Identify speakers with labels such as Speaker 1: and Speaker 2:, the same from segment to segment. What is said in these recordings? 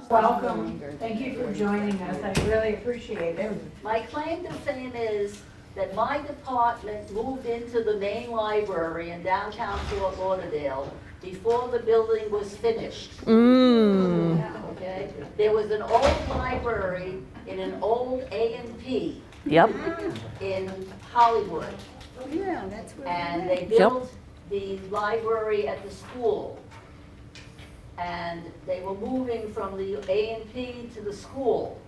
Speaker 1: Welcome. Thank you for joining us. I really appreciate it.
Speaker 2: My claim to fame is that my department moved into the main library in downtown Fort Lauderdale before the building was finished. Okay? There was an old library in an old A&P
Speaker 3: Yep.
Speaker 2: in Hollywood.
Speaker 4: Yeah, that's where.
Speaker 2: And they built the library at the school. And they were moving from the A&P to the school.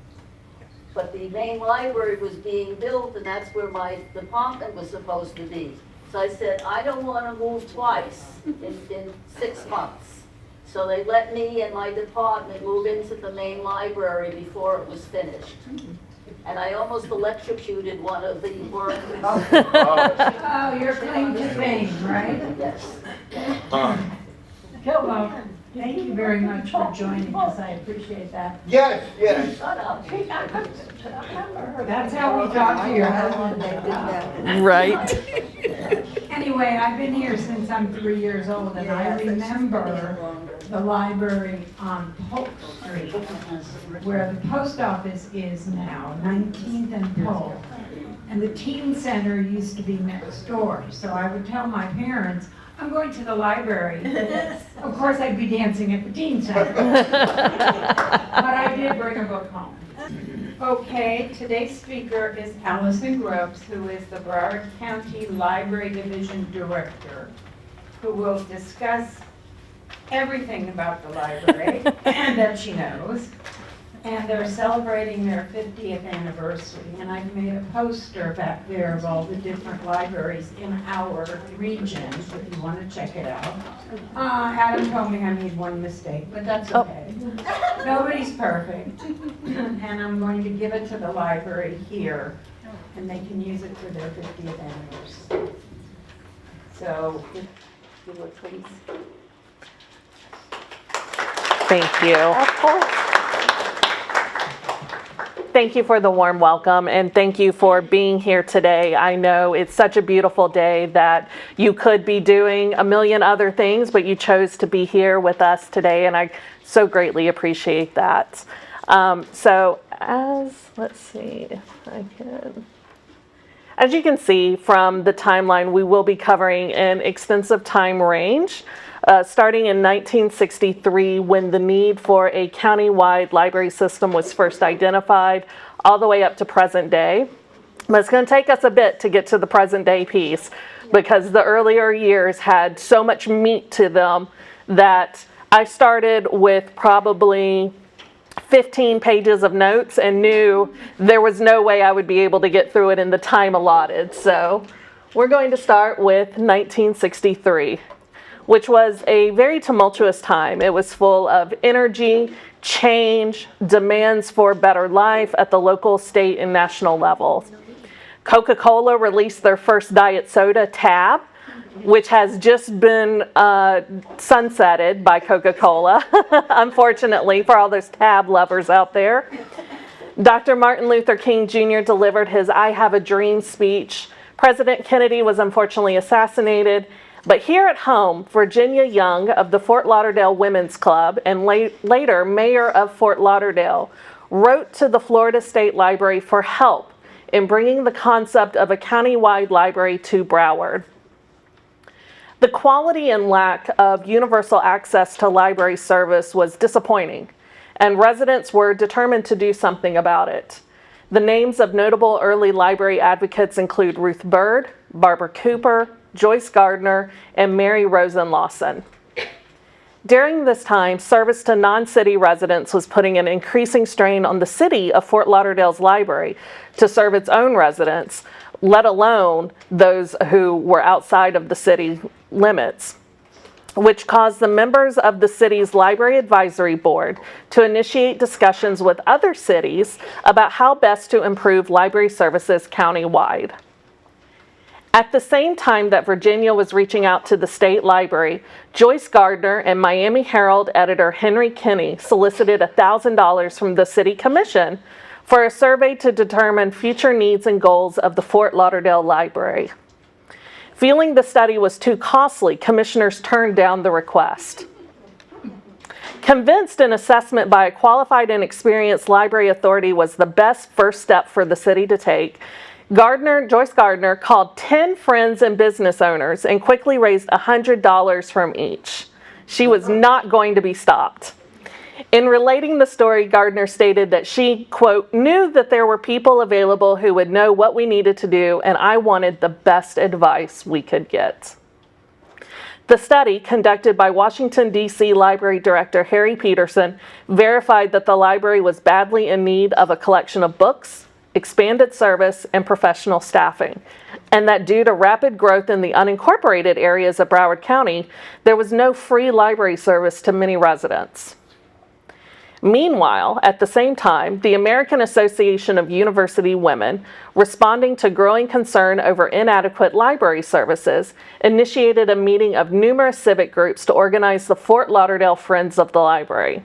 Speaker 2: But the main library was being built, and that's where my department was supposed to be. So I said, I don't want to move twice in 6 months. So they let me and my department move into the main library before it was finished. And I almost electrocuted one of the workers.
Speaker 1: Oh, your claim to fame, right?
Speaker 2: Yes.
Speaker 1: Well, thank you very much for joining us. I appreciate that.
Speaker 5: Yes, yes.
Speaker 2: Shut up.
Speaker 1: That's how we talk to your husband.
Speaker 3: Right.
Speaker 1: Anyway, I've been here since I'm 3 years old, and I remember the library on Polk Street, where the post office is now, 19th and Polk. And the teen center used to be next door, so I would tell my parents, I'm going to the library. Of course, I'd be dancing at the teen center. But I did bring a book home. Okay, today's speaker is Allison Grubbs, who is the Broward County Library Division Director, who will discuss everything about the library and that she knows. And they're celebrating their 50th anniversary. And I've made a poster back there of all the different libraries in our region, if you want to check it out. Adam told me I made one mistake, but that's okay. Nobody's perfect. And I'm going to give it to the library here, and they can use it for their 50th anniversary. So, if you would please.
Speaker 3: Thank you.
Speaker 4: Of course.
Speaker 3: Thank you for the warm welcome, and thank you for being here today. I know it's such a beautiful day that you could be doing a million other things, but you chose to be here with us today, and I so greatly appreciate that. Let's see if I can. As you can see from the timeline, we will be covering an extensive time range. Starting in 1963, when the need for a county-wide library system was first identified, all the way up to present day. But it's going to take us a bit to get to the present day piece, because the earlier years had so much meat to them that I started with probably 15 pages of notes and knew there was no way I would be able to get through it in the time allotted. So we're going to start with 1963. Which was a very tumultuous time. It was full of energy, change, demands for better life at the local, state, and national level. Coca-Cola released their first diet soda, Tab, which has just been sunsetted by Coca-Cola, unfortunately, for all those Tab lovers out there. Dr. Martin Luther King Jr. delivered his I Have a Dream speech. President Kennedy was unfortunately assassinated. But here at home, Virginia Young of the Fort Lauderdale Women's Club and later mayor of Fort Lauderdale wrote to the Florida State Library for help in bringing the concept of a county-wide library to Broward. The quality and lack of universal access to library service was disappointing, and residents were determined to do something about it. The names of notable early library advocates include Ruth Bird, Barbara Cooper, Joyce Gardner, and Mary Rosen Lawson. During this time, service to non-city residents was putting an increasing strain on the city of Fort Lauderdale's library to serve its own residents, let alone those who were outside of the city limits, which caused the members of the city's Library Advisory Board to initiate discussions with other cities about how best to improve library services countywide. At the same time that Virginia was reaching out to the state library, Joyce Gardner and Miami Herald editor Henry Kinney solicited $1,000 from the city commission for a survey to determine future needs and goals of the Fort Lauderdale Library. Feeling the study was too costly, commissioners turned down the request. Convinced an assessment by a qualified and experienced library authority was the best first step for the city to take, Joyce Gardner called 10 friends and business owners and quickly raised $100 from each. She was not going to be stopped. In relating the story, Gardner stated that she, quote, knew that there were people available who would know what we needed to do, and I wanted the best advice we could get. The study, conducted by Washington, D.C. Library Director Harry Peterson, verified that the library was badly in need of a collection of books, expanded service, and professional staffing, and that due to rapid growth in the unincorporated areas of Broward County, there was no free library service to many residents. Meanwhile, at the same time, the American Association of University Women, responding to growing concern over inadequate library services, initiated a meeting of numerous civic groups to organize the Fort Lauderdale Friends of the Library.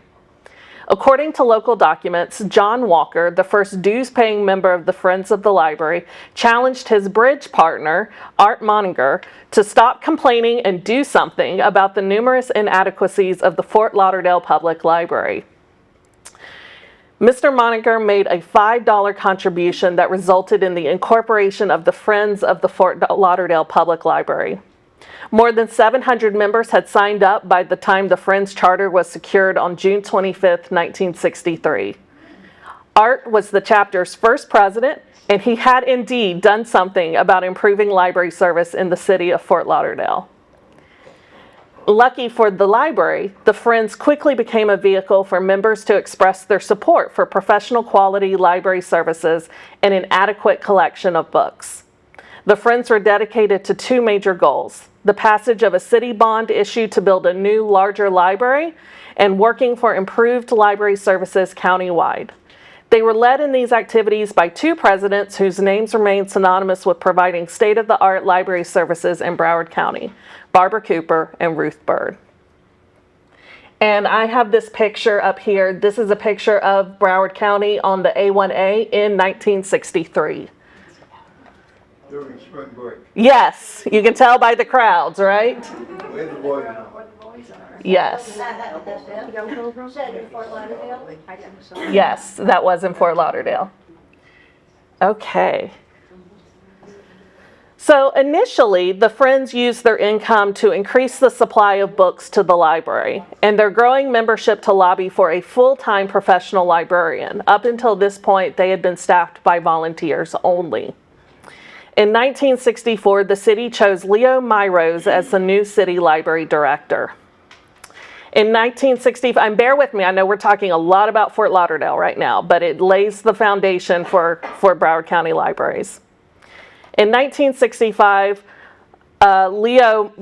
Speaker 3: According to local documents, John Walker, the first dues-paying member of the Friends of the Library, challenged his bridge partner, Art Moninger, to stop complaining and do something about the numerous inadequacies of the Fort Lauderdale Public Library. Mr. Moninger made a $5 contribution that resulted in the incorporation of the Friends of the Fort Lauderdale Public Library. More than 700 members had signed up by the time the Friends Charter was secured on June 25, 1963. Art was the chapter's first president, and he had indeed done something about improving library service in the city of Fort Lauderdale. Lucky for the library, the Friends quickly became a vehicle for members to express their support for professional quality library services and an adequate collection of books. The Friends were dedicated to two major goals: the passage of a city bond issued to build a new, larger library, and working for improved library services countywide. They were led in these activities by two presidents whose names remain synonymous with providing state-of-the-art library services in Broward County: Barbara Cooper and Ruth Byrd. And I have this picture up here. This is a picture of Broward County on the A1A in 1963.
Speaker 4: During spring break.
Speaker 3: Yes, you can tell by the crowds, right?
Speaker 4: Where the boys are.
Speaker 3: Yes,
Speaker 2: Said in Fort Lauderdale?
Speaker 3: yes, that was in Fort Lauderdale. Okay. So initially, the Friends used their income to increase the supply of books to the library, and their growing membership to lobby for a full-time professional librarian. Up until this point, they had been staffed by volunteers only. In 1964, the city chose Leo Myrose as the new city library director. In 1965, and bear with me, I know we're talking a lot about Fort Lauderdale right now, but it lays the foundation for Broward County libraries. In 1965, Leo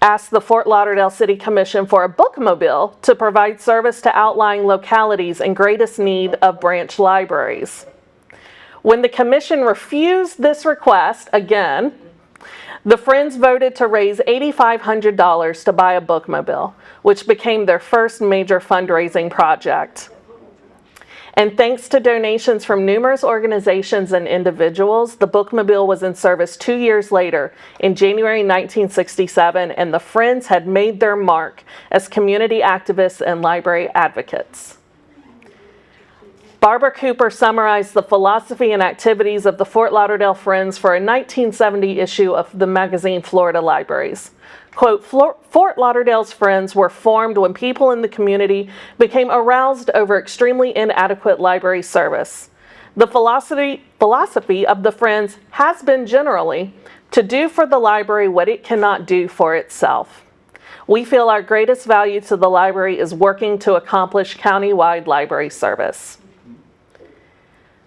Speaker 3: asked the Fort Lauderdale City Commission for a bookmobile to provide service to outlying localities in greatest need of branch libraries. When the commission refused this request, again, the Friends voted to raise $8,500 to buy a bookmobile, which became their first major fundraising project. And thanks to donations from numerous organizations and individuals, the bookmobile was in service 2 years later, in January 1967, and the Friends had made their mark as community activists and library advocates. Barbara Cooper summarized the philosophy and activities of the Fort Lauderdale Friends for a 1970 issue of the magazine Florida Libraries. Quote, Fort Lauderdale's Friends were formed when people in the community became aroused over extremely inadequate library service. The philosophy of the Friends has been generally to do for the library what it cannot do for itself. We feel our greatest value to the library is working to accomplish countywide library service.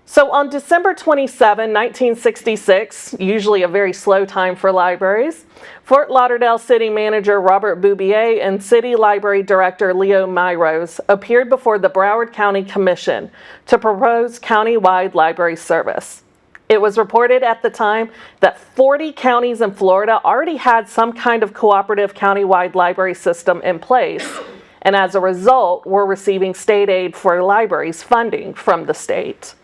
Speaker 3: So on December 27, 1966, usually a very slow time for libraries, Fort Lauderdale City Manager Robert Boubier and City Library Director Leo Myrose appeared before the Broward County Commission to propose countywide library service. It was reported at the time that 40 counties in Florida already had some kind of cooperative countywide library system in place, and as a result, were receiving state aid for libraries funding from the state.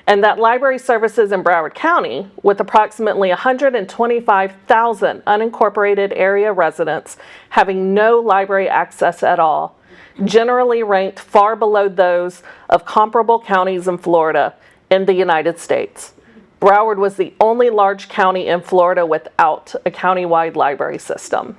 Speaker 3: And that library services in Broward County, with approximately 125,000 unincorporated area residents having no library access at all, generally ranked far below those of comparable counties in Florida in the United States. Broward was the only large county in Florida without a countywide library system.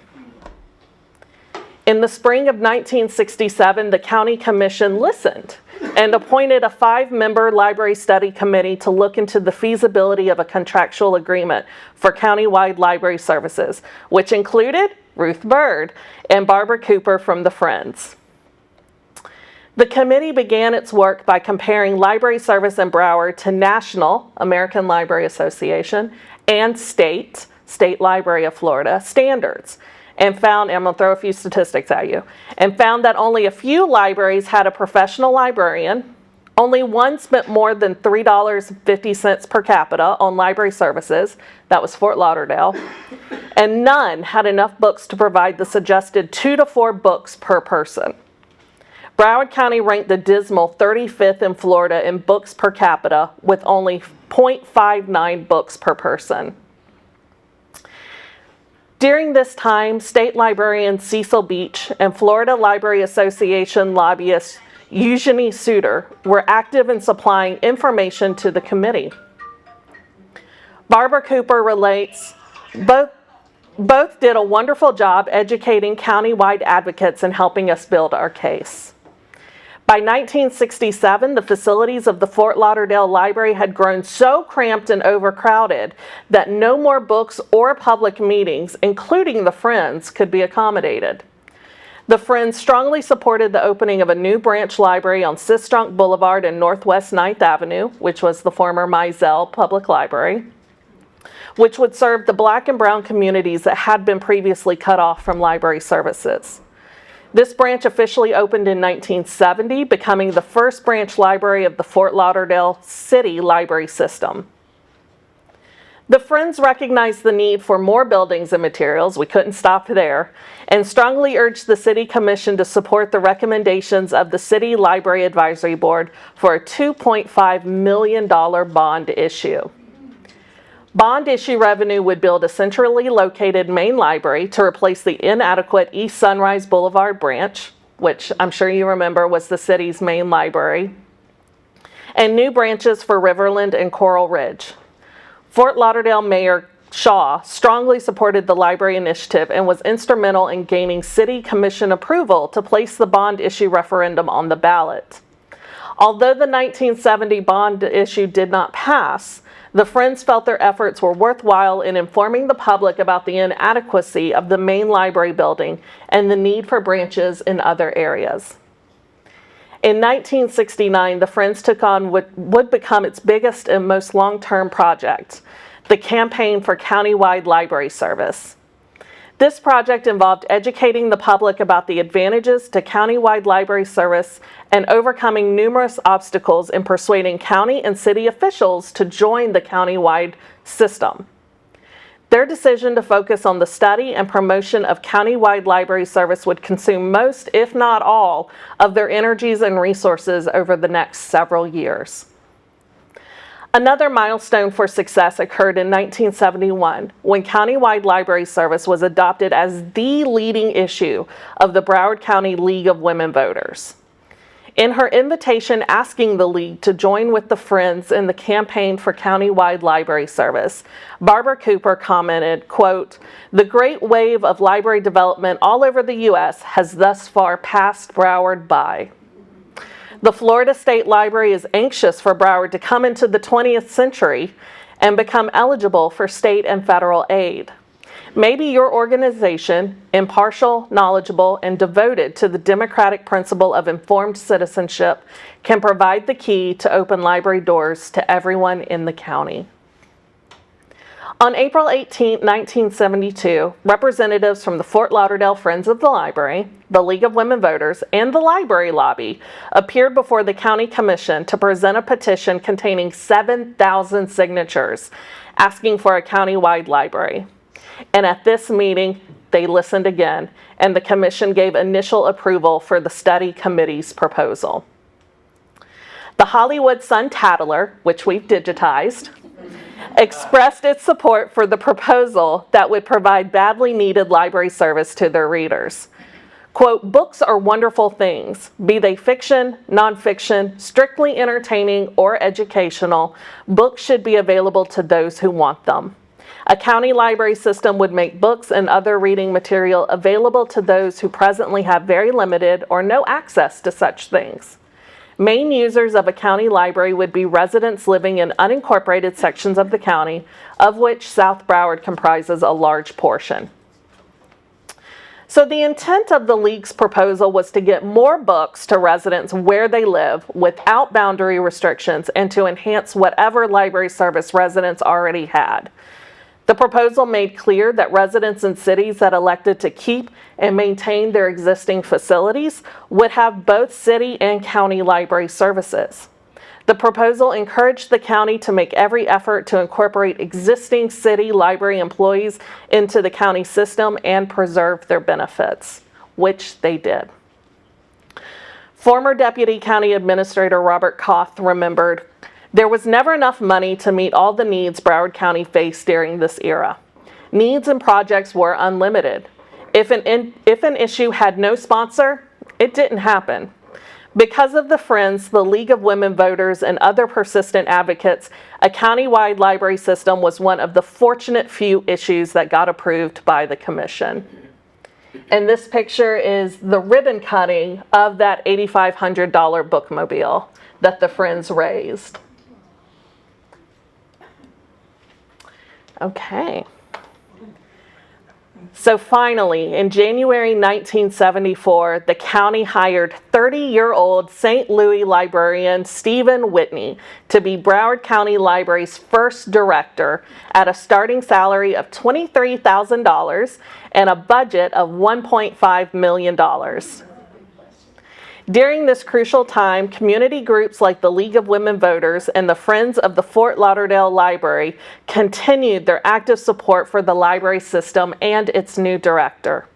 Speaker 3: In the spring of 1967, the county commission listened and appointed a 5-member library study committee to look into the feasibility of a contractual agreement for countywide library services, which included Ruth Bird and Barbara Cooper from the Friends. The committee began its work by comparing library service in Broward to national, American Library Association, and state Library of Florida standards, and found, and I'm going to throw a few statistics at you, and found that only a few libraries had a professional librarian, only one spent more than $3.50 per capita on library services, that was Fort Lauderdale, and none had enough books to provide the suggested 2 to 4 books per person. Broward County ranked the dismal 35th in Florida in books per capita with only 0.59 books per person. During this time, state librarian Cecil Beach and Florida Library Association lobbyist Eugenie Suter were active in supplying information to the committee. Barbara Cooper relates, both did a wonderful job educating countywide advocates and helping us build our case. By 1967, the facilities of the Fort Lauderdale Library had grown so cramped and overcrowded that no more books or public meetings, including the Friends, could be accommodated. The Friends strongly supported the opening of a new branch library on Sistrunk Boulevard and Northwest 9th Avenue, which was the former Mizell Public Library, which would serve the Black and brown communities that had been previously cut off from library services. This branch officially opened in 1970, becoming the first branch library of the Fort Lauderdale City Library System. The Friends recognized the need for more buildings and materials, we couldn't stop there, and strongly urged the City Commission to support the recommendations of the City Library Advisory Board for a $2.5 million bond issue. Bond issue revenue would build a centrally located main library to replace the inadequate East Sunrise Boulevard branch, which I'm sure you remember was the city's main library, and new branches for Riverland and Coral Ridge. Fort Lauderdale Mayor Shaw strongly supported the library initiative and was instrumental in gaining City Commission approval to place the bond issue referendum on the ballot. Although the 1970 bond issue did not pass, the Friends felt their efforts were worthwhile in informing the public about the inadequacy of the main library building and the need for branches in other areas. In 1969, the Friends took on what would become its biggest and most long-term project, the Campaign for Countywide Library Service. This project involved educating the public about the advantages to countywide library service and overcoming numerous obstacles in persuading county and city officials to join the countywide system. Their decision to focus on the study and promotion of countywide library service would consume most, if not all, of their energies and resources over the next several years. Another milestone for success occurred in 1971 when countywide library service was adopted as the leading issue of the Broward County League of Women Voters. In her invitation asking the League to join with the Friends in the campaign for countywide library service, Barbara Cooper commented, quote, "The great wave of library development all over the U.S. has thus far passed Broward by. The Florida State Library is anxious for Broward to come into the 20th century and become eligible for state and federal aid. Maybe your organization, impartial, knowledgeable, and devoted to the democratic principle of informed citizenship, can provide the key to open library doors to everyone in the county." On April 18, 1972, representatives from the Fort Lauderdale Friends of the Library, the League of Women Voters, and the Library Lobby appeared before the County Commission to present a petition containing 7,000 signatures asking for a countywide library. And at this meeting, they listened again, and the Commission gave initial approval for the study committee's proposal. The Hollywood Sun-Tattler, which we've digitized, expressed its support for the proposal that would provide badly needed library service to their readers. Quote, books are wonderful things, be they fiction, nonfiction, strictly entertaining, or educational. Books should be available to those who want them. A county library system would make books and other reading material available to those who presently have very limited or no access to such things. Main users of a county library would be residents living in unincorporated sections of the county, of which South Broward comprises a large portion. So the intent of the League's proposal was to get more books to residents where they live without boundary restrictions and to enhance whatever library service residents already had. The proposal made clear that residents in cities that elected to keep and maintain their existing facilities would have both city and county library services. The proposal encouraged the county to make every effort to incorporate existing city library employees into the county system and preserve their benefits, which they did. Former Deputy County Administrator Robert Koth remembered, there was never enough money to meet all the needs Broward County faced during this era. Needs and projects were unlimited. If an issue had no sponsor, it didn't happen. Because of the Friends, the League of Women Voters, and other persistent advocates, a countywide library system was one of the fortunate few issues that got approved by the commission. And this picture is the ribbon cutting of that $8,500 bookmobile that the Friends raised. Okay. So finally, in January 1974, the county hired 30-year-old St. Louis librarian Stephen Whitney to be Broward County Library's first director at a starting salary of $23,000 and a budget of $1.5 million. During this crucial time, community groups like the League of Women Voters and the Friends of the Fort Lauderdale Library continued their active support for the library system and its new director.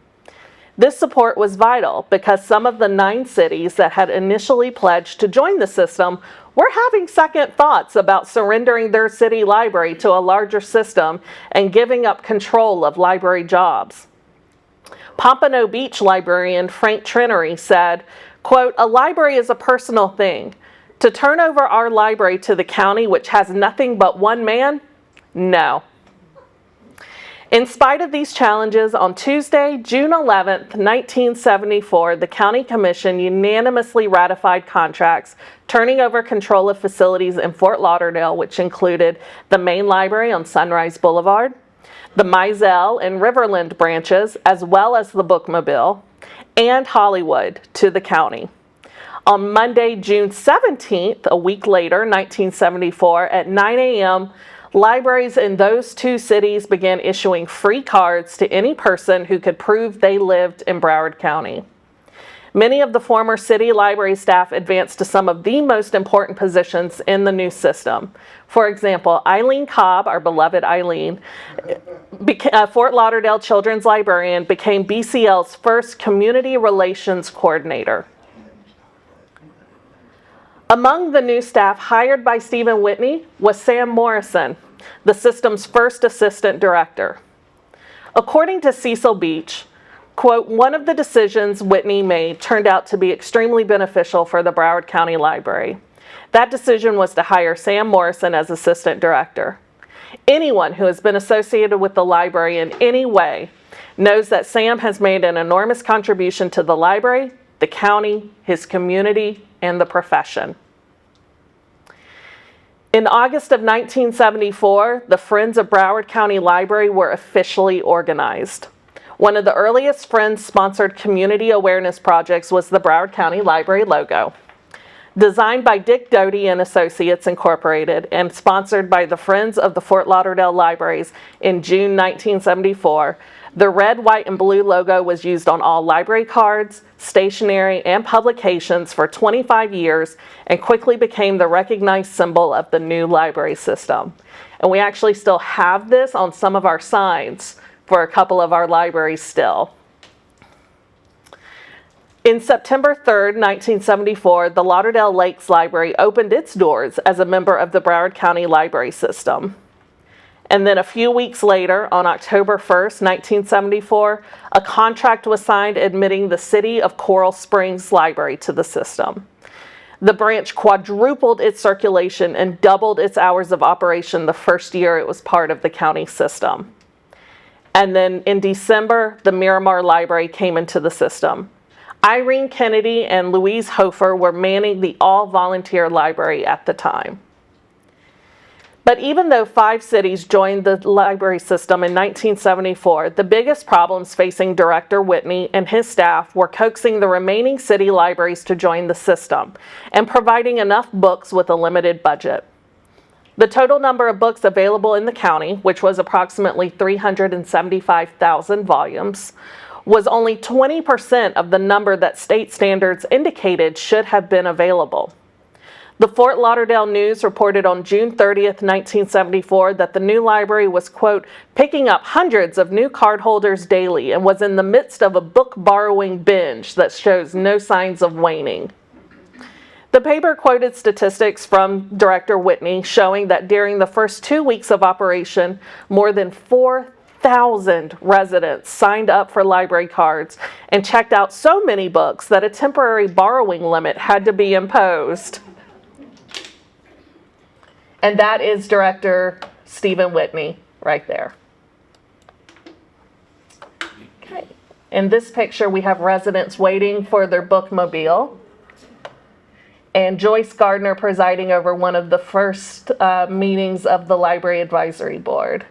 Speaker 3: This support was vital because some of the 9 cities that had initially pledged to join the system were having second thoughts about surrendering their city library to a larger system and giving up control of library jobs. Pompano Beach librarian Frank Trenery said, quote, a library is a personal thing. To turn over our library to the county, which has nothing but one man? No. In spite of these challenges, on Tuesday, June 11th, 1974, the County Commission unanimously ratified contracts turning over control of facilities in Fort Lauderdale, which included the main library on Sunrise Boulevard, the Mizell and Riverland branches, as well as the bookmobile, and Hollywood to the county. On Monday, June 17th, a week later, 1974, at 9 a.m., libraries in those 2 cities began issuing free cards to any person who could prove they lived in Broward County. Many of the former city library staff advanced to some of the most important positions in the new system. For example, Eileen Cobb, our beloved Eileen, Fort Lauderdale Children's Librarian, became BCL's first community relations coordinator. Among the new staff hired by Stephen Whitney was Sam Morrison, the system's first assistant director. According to Cecil Beach, quote, one of the decisions Whitney made turned out to be extremely beneficial for the Broward County Library. That decision was to hire Sam Morrison as assistant director. Anyone who has been associated with the library in any way knows that Sam has made an enormous contribution to the library, the county, his community, and the profession. In August of 1974, the Friends of Broward County Library were officially organized. One of the earliest Friends-sponsored community awareness projects was the Broward County Library logo. Designed by Dick Doty and Associates Incorporated and sponsored by the Friends of the Fort Lauderdale Libraries in June 1974, the red, white, and blue logo was used on all library cards, stationery, and publications for 25 years and quickly became the recognized symbol of the new library system. And we actually still have this on some of our signs for a couple of our libraries still. In September 3rd, 1974, the Lauderdale Lakes Library opened its doors as a member of the Broward County Library System. And then a few weeks later, on October 1st, 1974, a contract was signed admitting the City of Coral Springs Library to the system. The branch quadrupled its circulation and doubled its hours of operation the first year it was part of the county system. And then in December, the Miramar Library came into the system. Irene Kennedy and Louise Hofer were manning the all-volunteer library at the time. But even though 5 cities joined the library system in 1974, the biggest problems facing Director Whitney and his staff were coaxing the remaining city libraries to join the system and providing enough books with a limited budget. The total number of books available in the county, which was approximately 375,000 volumes, was only 20% of the number that state standards indicated should have been available. The Fort Lauderdale News reported on June 30th, 1974 that the new library was, quote, picking up hundreds of new cardholders daily and was in the midst of a book borrowing binge that shows no signs of waning. The paper quoted statistics from Director Whitney showing that during the first 2 weeks of operation, more than 4,000 residents signed up for library cards and checked out so many books that a temporary borrowing limit had to be imposed. And that is Director Stephen Whitney right there. Okay. In this picture, we have residents waiting for their bookmobile. And Joyce Gardner presiding over one of the first meetings of the Library Advisory Board.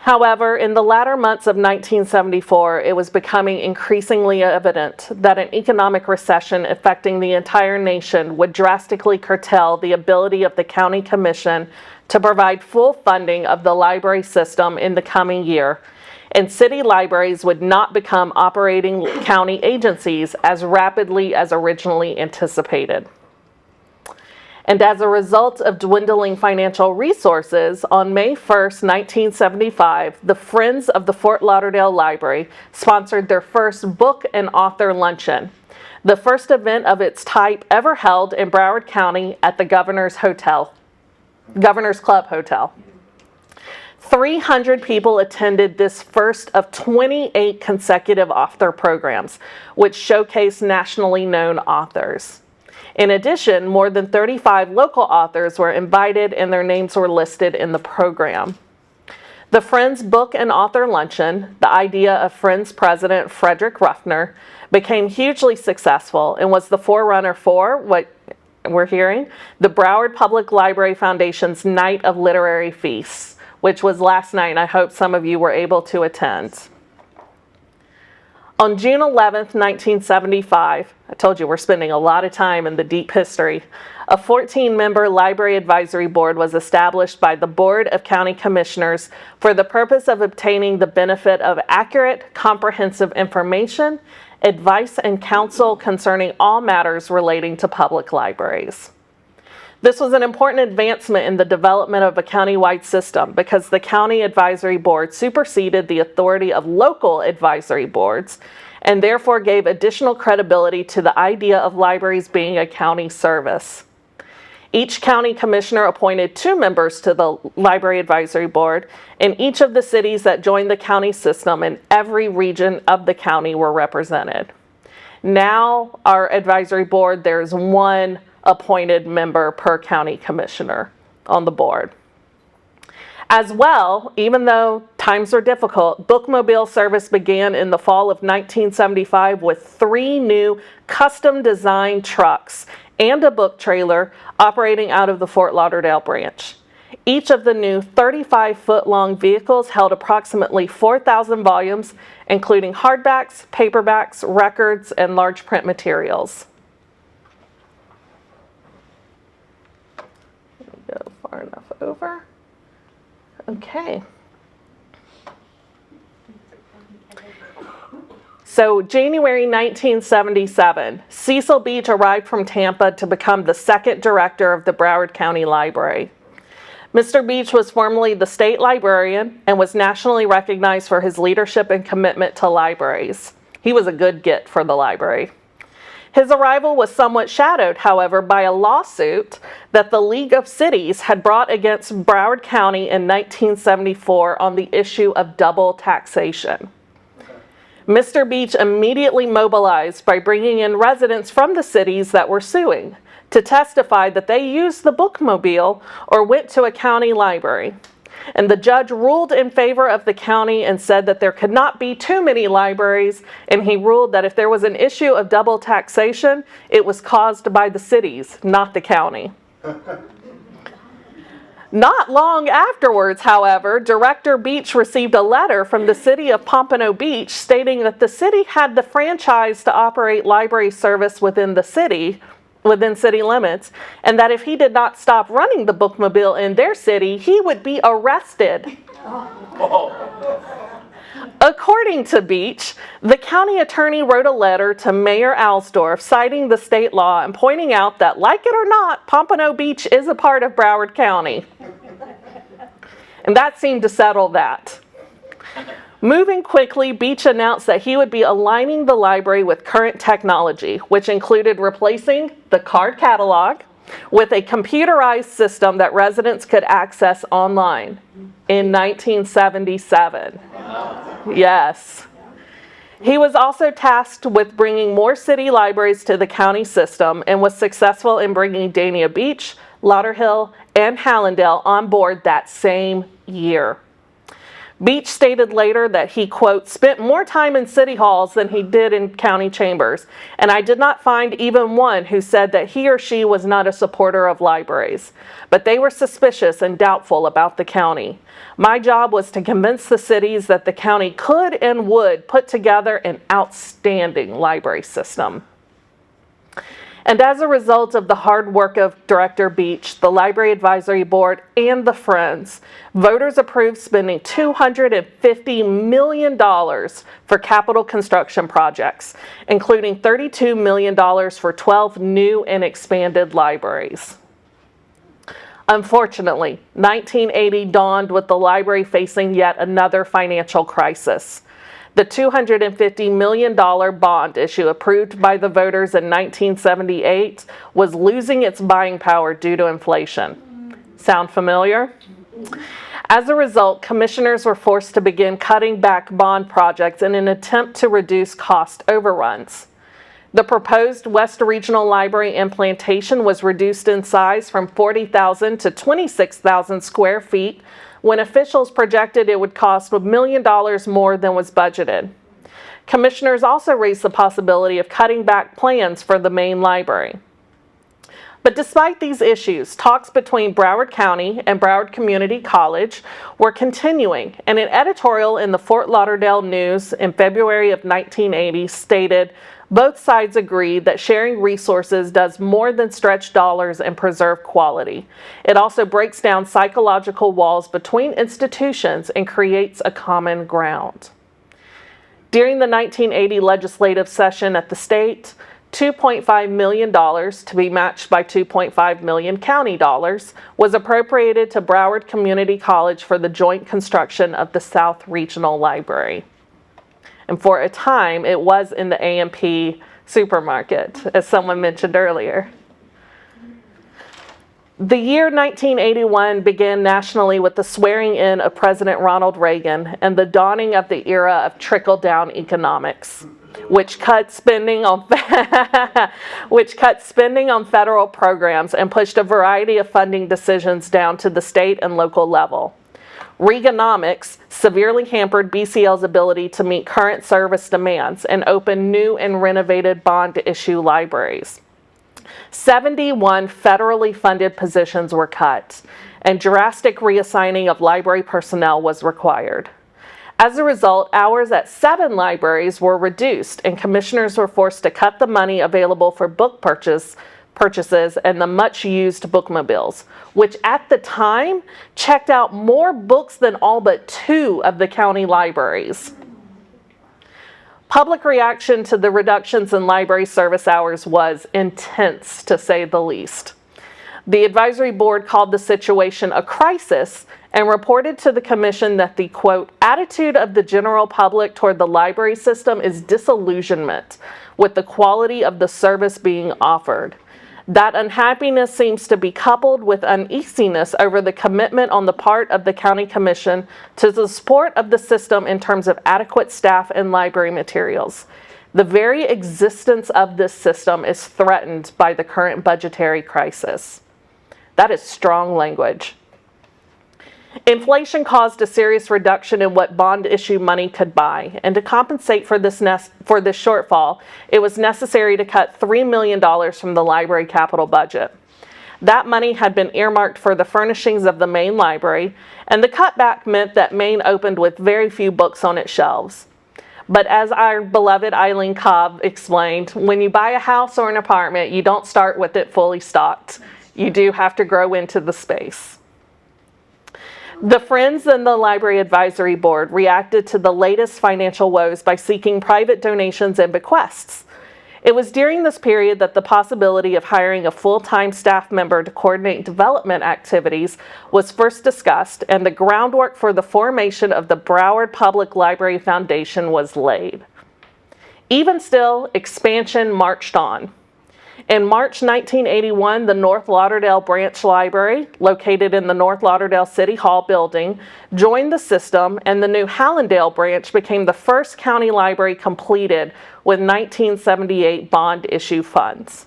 Speaker 3: However, in the latter months of 1974, it was becoming increasingly evident that an economic recession affecting the entire nation would drastically curtail the ability of the county commission to provide full funding of the library system in the coming year, and city libraries would not become operating county agencies as rapidly as originally anticipated. And as a result of dwindling financial resources, on May 1st, 1975, the Friends of the Fort Lauderdale Library sponsored their first book and author luncheon, the first event of its type ever held in Broward County at the Governor's Club Hotel. 300 people attended this first of 28 consecutive author programs, which showcased nationally known authors. In addition, more than 35 local authors were invited and their names were listed in the program. The Friends Book and Author Luncheon, the idea of Friends President Frederick Ruffner, became hugely successful and was the forerunner for what we're hearing, the Broward Public Library Foundation's Night of Literary Feasts, which was last night, and I hope some of you were able to attend. On June 11th, 1975, I told you we're spending a lot of time in the deep history, a 14-member library advisory board was established by the Board of County Commissioners for the purpose of obtaining the benefit of accurate, comprehensive information, advice, and counsel concerning all matters relating to public libraries. This was an important advancement in the development of a county-wide system because the County Advisory Board superseded the authority of local advisory boards and therefore gave additional credibility to the idea of libraries being a county service. Each county commissioner appointed 2 members to the Library Advisory Board, and each of the cities that joined the county system in every region of the county were represented. Now, our advisory board, there's 1 appointed member per county commissioner on the board. As well, even though times are difficult, bookmobile service began in the fall of 1975 with 3 new custom-designed trucks and a book trailer operating out of the Fort Lauderdale branch. Each of the new 35-foot-long vehicles held approximately 4,000 volumes, including hardbacks, paperbacks, records, and large print materials. Go far enough over. Okay. So January 1977, Cecil Beach arrived from Tampa to become the 2nd director of the Broward County Library. Mr. Beach was formerly the state librarian and was nationally recognized for his leadership and commitment to libraries. He was a good get for the library. His arrival was somewhat shadowed, however, by a lawsuit that the League of Cities had brought against Broward County in 1974 on the issue of double taxation. Mr. Beach immediately mobilized by bringing in residents from the cities that were suing to testify that they used the bookmobile or went to a county library. And the judge ruled in favor of the county and said that there could not be too many libraries, and he ruled that if there was an issue of double taxation, it was caused by the cities, not the county. Not long afterwards, however, Director Beach received a letter from the city of Pompano Beach stating that the city had the franchise to operate library service within city limits, and that if he did not stop running the bookmobile in their city, he would be arrested. According to Beach, the county attorney wrote a letter to Mayor Alsdorf citing the state law and pointing out that, like it or not, Pompano Beach is a part of Broward County. And that seemed to settle that. Moving quickly, Beach announced that he would be aligning the library with current technology, which included replacing the card catalog with a computerized system that residents could access online in 1977. Yes. He was also tasked with bringing more city libraries to the county system and was successful in bringing Dania Beach, Lauderhill, and Hallandale on board that same year. Beach stated later that he, quote, spent more time in city halls than he did in county chambers, and I did not find even one who said that he or she was not a supporter of libraries. But they were suspicious and doubtful about the county. My job was to convince the cities that the county could and would put together an outstanding library system. And as a result of the hard work of Director Beach, the Library Advisory Board, and the Friends, voters approved spending $250 million for capital construction projects, including $32 million for 12 new and expanded libraries. Unfortunately, 1980 dawned with the library facing yet another financial crisis. The $250 million bond issue approved by the voters in 1978 was losing its buying power due to inflation. Sound familiar? As a result, commissioners were forced to begin cutting back bond projects in an attempt to reduce cost overruns. The proposed West Regional Library implantation was reduced in size from 40,000 to 26,000 square feet, when officials projected it would cost $1 million more than was budgeted. Commissioners also raised the possibility of cutting back plans for the main library. But despite these issues, talks between Broward County and Broward Community College were continuing, and an editorial in the Fort Lauderdale News in February of 1980 stated, both sides agree that sharing resources does more than stretch dollars and preserve quality. It also breaks down psychological walls between institutions and creates a common ground. During the 1980 legislative session at the state, $2.5 million, to be matched by $2.5 million county dollars, was appropriated to Broward Community College for the joint construction of the South Regional Library. And for a time, it was in the A&P supermarket, as someone mentioned earlier. The year 1981 began nationally with the swearing in of President Ronald Reagan and the dawning of the era of trickle-down economics, which cut spending on federal programs and pushed a variety of funding decisions down to the state and local level. Reaganomics severely hampered BCL's ability to meet current service demands and open new and renovated bond issue libraries. 71 federally funded positions were cut, and drastic reassigning of library personnel was required. As a result, hours at 7 libraries were reduced, and commissioners were forced to cut the money available for book purchases and the much-used bookmobiles, which at the time checked out more books than all but 2 of the county libraries. Public reaction to the reductions in library service hours was intense, to say the least. The advisory board called the situation a crisis and reported to the commission that the, quote, attitude of the general public toward the library system is disillusionment with the quality of the service being offered. That unhappiness seems to be coupled with uneasiness over the commitment on the part of the county commission to the support of the system in terms of adequate staff and library materials. The very existence of this system is threatened by the current budgetary crisis. That is strong language. Inflation caused a serious reduction in what bond issue money could buy, and to compensate for this shortfall, it was necessary to cut $3 million from the library capital budget. That money had been earmarked for the furnishings of the main library, and the cutback meant that Main opened with very few books on its shelves. But as our beloved Eileen Cobb explained, when you buy a house or an apartment, you don't start with it fully stocked. You do have to grow into the space. The Friends and the Library Advisory Board reacted to the latest financial woes by seeking private donations and bequests. It was during this period that the possibility of hiring a full-time staff member to coordinate development activities was first discussed, and the groundwork for the formation of the Broward Public Library Foundation was laid. Even still, expansion marched on. In March 1981, the North Lauderdale Branch Library, located in the North Lauderdale City Hall building, joined the system, and the new Hallandale branch became the first county library completed with 1978 bond issue funds.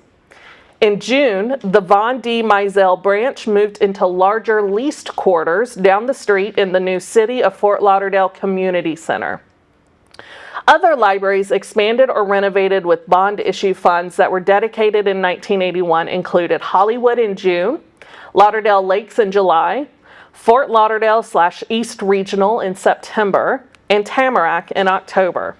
Speaker 3: In June, the Von D. Mizell branch moved into larger leased quarters down the street in the new City of Fort Lauderdale Community Center. Other libraries expanded or renovated with bond issue funds that were dedicated in 1981 included Hollywood in June, Lauderdale Lakes in July, Fort Lauderdale/East Regional in September, and Tamarack in October.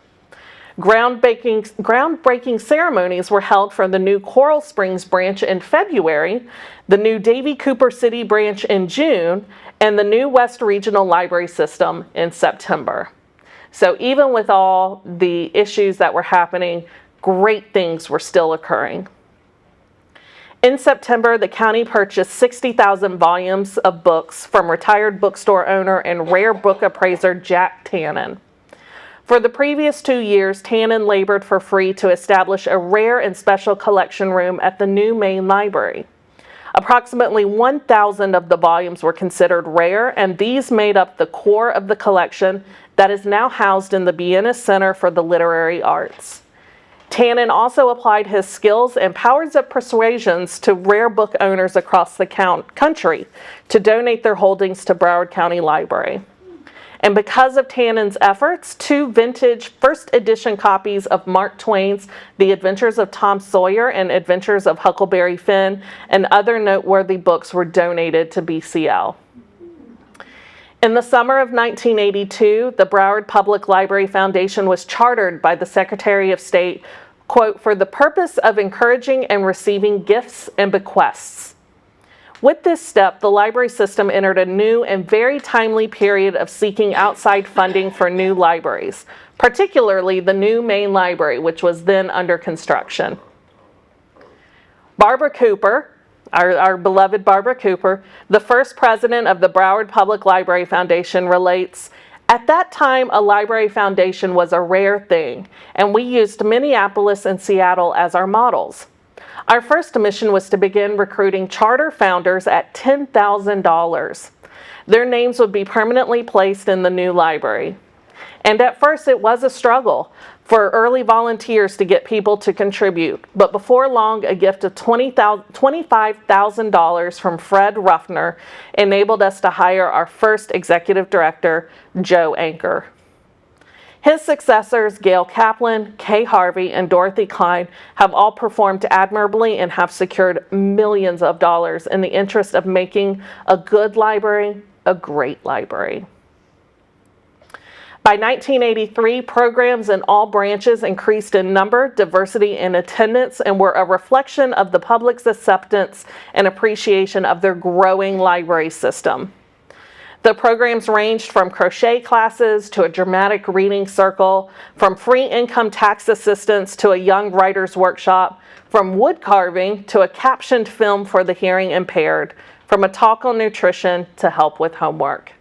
Speaker 3: Groundbreaking ceremonies were held for the new Coral Springs branch in February, the new Davie Cooper City branch in June, and the new West Regional Library System in September. So even with all the issues that were happening, great things were still occurring. In September, the county purchased 60,000 volumes of books from retired bookstore owner and rare book appraiser Jack Tannen. For the previous 2 years, Tannen labored for free to establish a rare and special collection room at the new main library. Approximately 1,000 of the volumes were considered rare, and these made up the core of the collection that is now housed in the Bienes Center for the Literary Arts. Tannen also applied his skills and powers of persuasion to rare book owners across the country to donate their holdings to Broward County Library. And because of Tannen's efforts, 2 vintage first edition copies of Mark Twain's The Adventures of Tom Sawyer and Adventures of Huckleberry Finn and other noteworthy books were donated to BCL. In the summer of 1982, the Broward Public Library Foundation was chartered by the Secretary of State, quote, for the purpose of encouraging and receiving gifts and bequests. With this step, the library system entered a new and very timely period of seeking outside funding for new libraries, particularly the new main library, which was then under construction. Barbara Cooper, our beloved Barbara Cooper, the first president of the Broward Public Library Foundation, relates, at that time, a library foundation was a rare thing, and we used Minneapolis and Seattle as our models. Our first mission was to begin recruiting charter founders at $10,000. Their names would be permanently placed in the new library. And at first it was a struggle for early volunteers to get people to contribute, but before long a gift of $25,000 from Fred Ruffner enabled us to hire our first executive director, Joe Anker. His successors, Gail Kaplan, Kay Harvey, and Dorothy Klein, have all performed admirably and have secured millions of dollars in the interest of making a good library a great library. By 1983, programs in all branches increased in number, diversity, and attendance, and were a reflection of the public's acceptance and appreciation of their growing library system. The programs ranged from crochet classes to a dramatic reading circle, from free income tax assistance to a young writer's workshop, from wood carving to a captioned film for the hearing impaired, from a talk on nutrition to help with homework.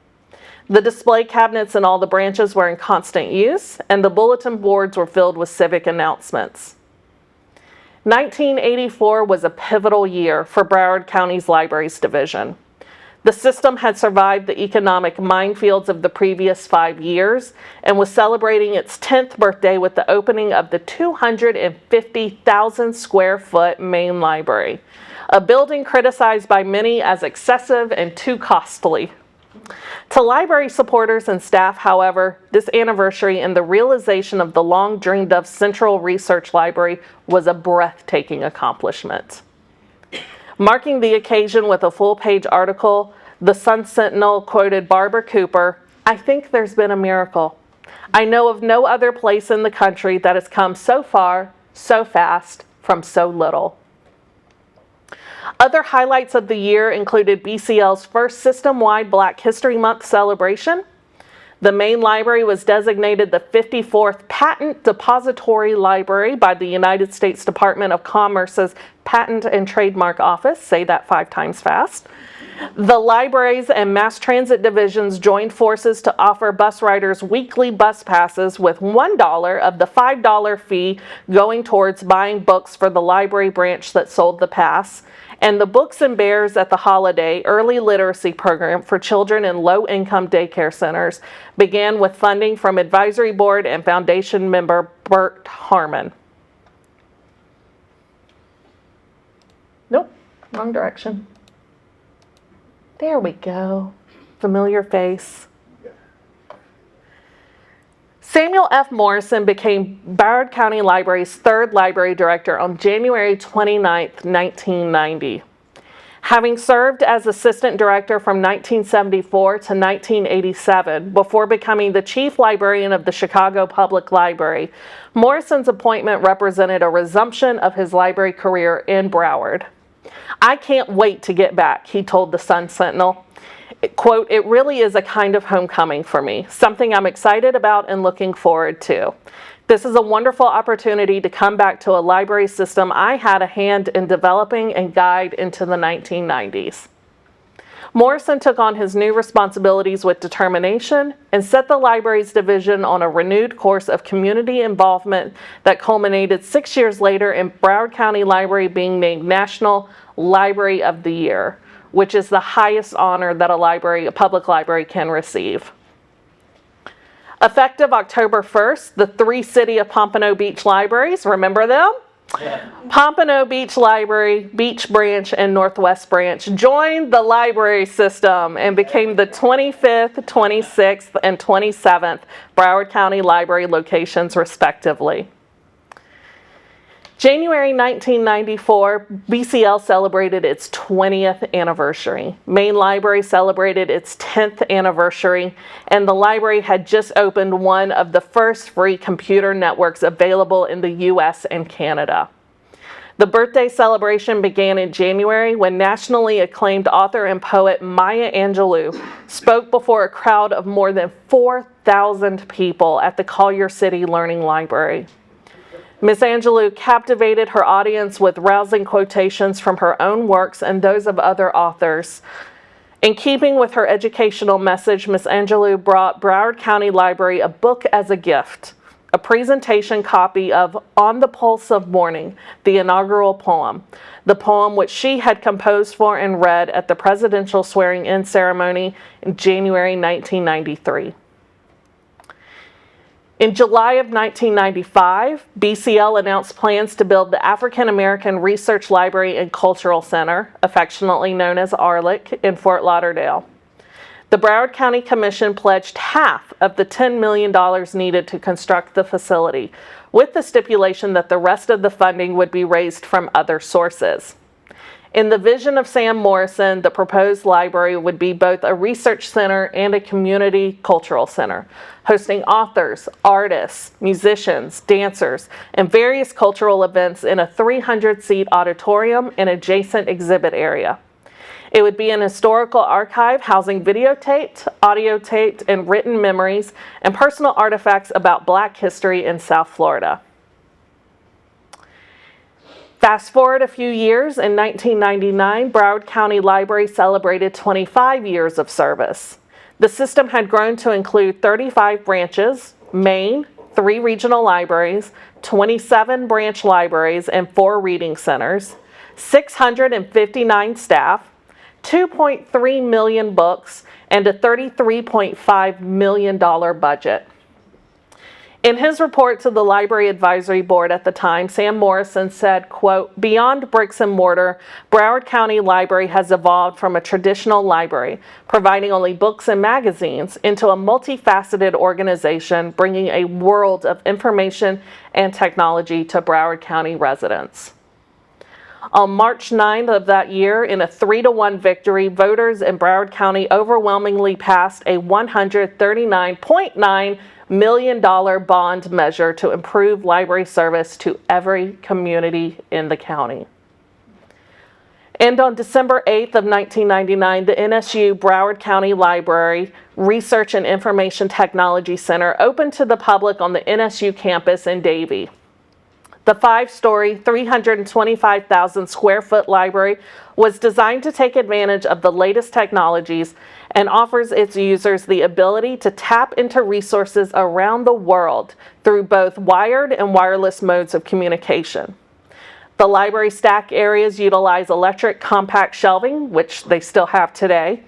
Speaker 3: The display cabinets in all the branches were in constant use, and the bulletin boards were filled with civic announcements. 1984 was a pivotal year for Broward County's Libraries Division. The system had survived the economic minefields of the previous 5 years and was celebrating its 10th birthday with the opening of the 250,000 square foot main library, a building criticized by many as excessive and too costly. To library supporters and staff, however, this anniversary and the realization of the long dreamed of Central Research Library was a breathtaking accomplishment. Marking the occasion with a full-page article, the Sun-Sentinel quoted Barbara Cooper, "I think there's been a miracle. I know of no other place in the country that has come so far, so fast, from so little." Other highlights of the year included BCL's first system-wide Black History Month celebration. The main library was designated the 54th Patent Depository Library by the United States Department of Commerce's Patent and Trademark Office. Say that 5 times fast. The libraries and mass transit divisions joined forces to offer bus riders weekly bus passes with $1 of the $5 fee going towards buying books for the library branch that sold the pass. And the Books and Bears at the Holiday early literacy program for children in low-income daycare centers began with funding from advisory board and foundation member Bert Harmon. Nope, wrong direction. There we go. Familiar face. Samuel F. Morrison became Broward County Library's 3rd library director on January 29, 1990. Having served as assistant director from 1974 to 1987 before becoming the chief librarian of the Chicago Public Library, Morrison's appointment represented a resumption of his library career in Broward. "I can't wait to get back," he told the Sun-Sentinel. Quote, "It really is a kind of homecoming for me, something I'm excited about and looking forward to. This is a wonderful opportunity to come back to a library system I had a hand in developing and guide into the 1990s. Morrison took on his new responsibilities with determination and set the libraries division on a renewed course of community involvement that culminated 6 years later in Broward County Library being named National Library of the Year, which is the highest honor that a public library can receive. Effective October 1st, the 3 City of Pompano Beach libraries, remember them? Yeah. Pompano Beach Library, Beach Branch, and Northwest Branch joined the library system and became the 25th, 26th, and 27th Broward County Library locations respectively. January 1994, BCL celebrated its 20th anniversary. Main Library celebrated its 10th anniversary, and the library had just opened one of the first free computer networks available in the US and Canada. The birthday celebration began in January when nationally acclaimed author and poet Maya Angelou spoke before a crowd of more than 4,000 people at the Collier City Learning Library. Ms. Angelou captivated her audience with rousing quotations from her own works and those of other authors. In keeping with her educational message, Ms. Angelou brought Broward County Library a book as a gift, a presentation copy of On the Pulse of Morning, the inaugural poem, the poem which she had composed for and read at the presidential swearing-in ceremony in January 1993. In July of 1995, BCL announced plans to build the African American Research Library and Cultural Center, affectionately known as ARLIC, in Fort Lauderdale. The Broward County Commission pledged half of the $10 million needed to construct the facility, with the stipulation that the rest of the funding would be raised from other sources. In the vision of Sam Morrison, the proposed library would be both a research center and a community cultural center, hosting authors, artists, musicians, dancers, and various cultural events in a 300-seat auditorium and adjacent exhibit area. It would be an historical archive housing videotaped, audio taped, and written memories and personal artifacts about Black history in South Florida. Fast forward a few years, in 1999, Broward County Library celebrated 25 years of service. The system had grown to include 35 branches, Maine, 3 regional libraries, 27 branch libraries, and 4 reading centers, 659 staff, 2.3 million books, and a $33.5 million budget. In his report to the Library Advisory Board at the time, Sam Morrison said, quote, "Beyond bricks and mortar, Broward County Library has evolved from a traditional library, providing only books and magazines, into a multifaceted organization bringing a world of information and technology to Broward County residents." On March 9th of that year, in a 3-1 victory, voters in Broward County overwhelmingly passed a $139.9 million bond measure to improve library service to every community in the county. And on December 8th of 1999, the NSU Broward County Library Research and Information Technology Center opened to the public on the NSU campus in Davie. The 5-story, 325,000 square foot library was designed to take advantage of the latest technologies and offers its users the ability to tap into resources around the world through both wired and wireless modes of communication. The library stack areas utilize electric compact shelving, which they still have today,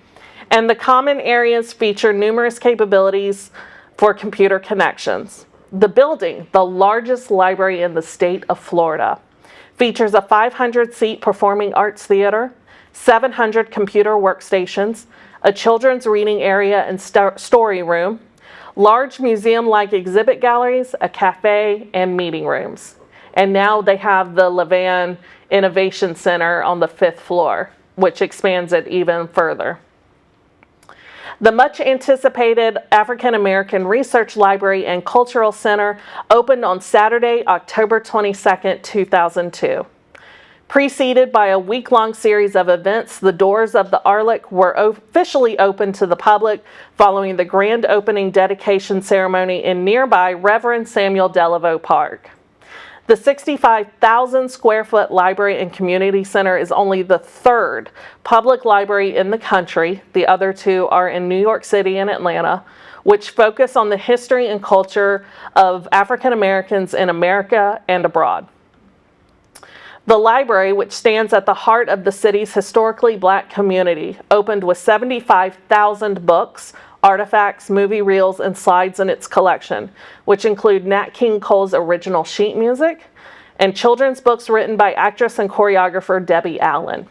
Speaker 3: and the common areas feature numerous capabilities for computer connections. The building, the largest library in the state of Florida, features a 500-seat performing arts theater, 700 computer workstations, a children's reading area and story room, large museum-like exhibit galleries, a cafe, and meeting rooms. And now they have the Levan Innovation Center on the 5th floor, which expands it even further. The much anticipated African American Research Library and Cultural Center opened on Saturday, October 22, 2002. Preceded by a week-long series of events, the doors of the ARLIC were officially opened to the public following the grand opening dedication ceremony in nearby Reverend Samuel Delaveau Park. The 65,000 square foot library and community center is only the 3rd public library in the country, the other 2 are in New York City and Atlanta, which focus on the history and culture of African Americans in America and abroad. The library, which stands at the heart of the city's historically Black community, opened with 75,000 books, artifacts, movie reels, and slides in its collection, which include Nat King Cole's original sheet music and children's books written by actress and choreographer Debbie Allen.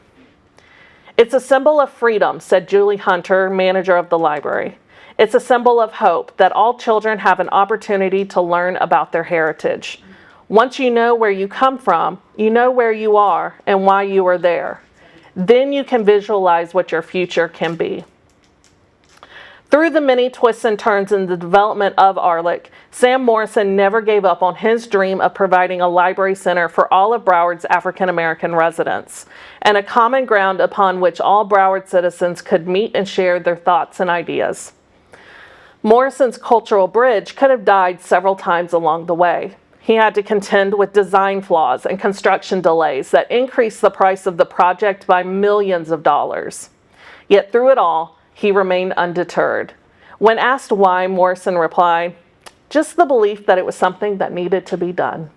Speaker 3: "It's a symbol of freedom," said Julie Hunter, manager of the library. "It's a symbol of hope that all children have an opportunity to learn about their heritage. Once you know where you come from, you know where you are and why you are there. Then you can visualize what your future can be." Through the many twists and turns in the development of ARLIC, Sam Morrison never gave up on his dream of providing a library center for all of Broward's African American residents, and a common ground upon which all Broward citizens could meet and share their thoughts and ideas. Morrison's cultural bridge could have died several times along the way. He had to contend with design flaws and construction delays that increased the price of the project by millions of dollars. Yet through it all, he remained undeterred. When asked why, Morrison replied, "Just the belief that it was something that needed to be done."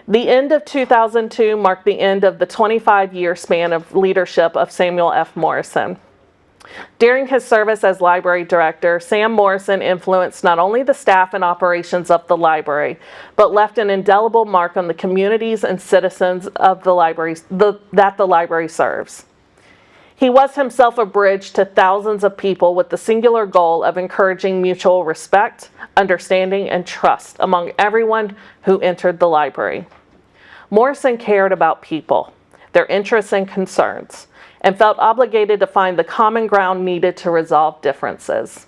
Speaker 3: The end of 2002 marked the end of the 25-year span of leadership of Samuel F. Morrison. During his service as library director, Sam Morrison influenced not only the staff and operations of the library, but left an indelible mark on the communities and citizens of the library that the library serves. He was himself a bridge to thousands of people with the singular goal of encouraging mutual respect, understanding, and trust among everyone who entered the library. Morrison cared about people, their interests and concerns, and felt obligated to find the common ground needed to resolve differences.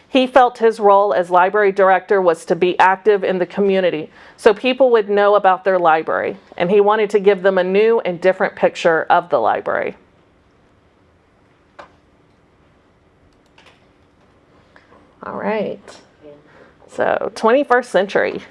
Speaker 3: He felt his role as library director was to be active in the community so people would know about their library, and he wanted to give them a new and different picture of the library. All right. So 21st century.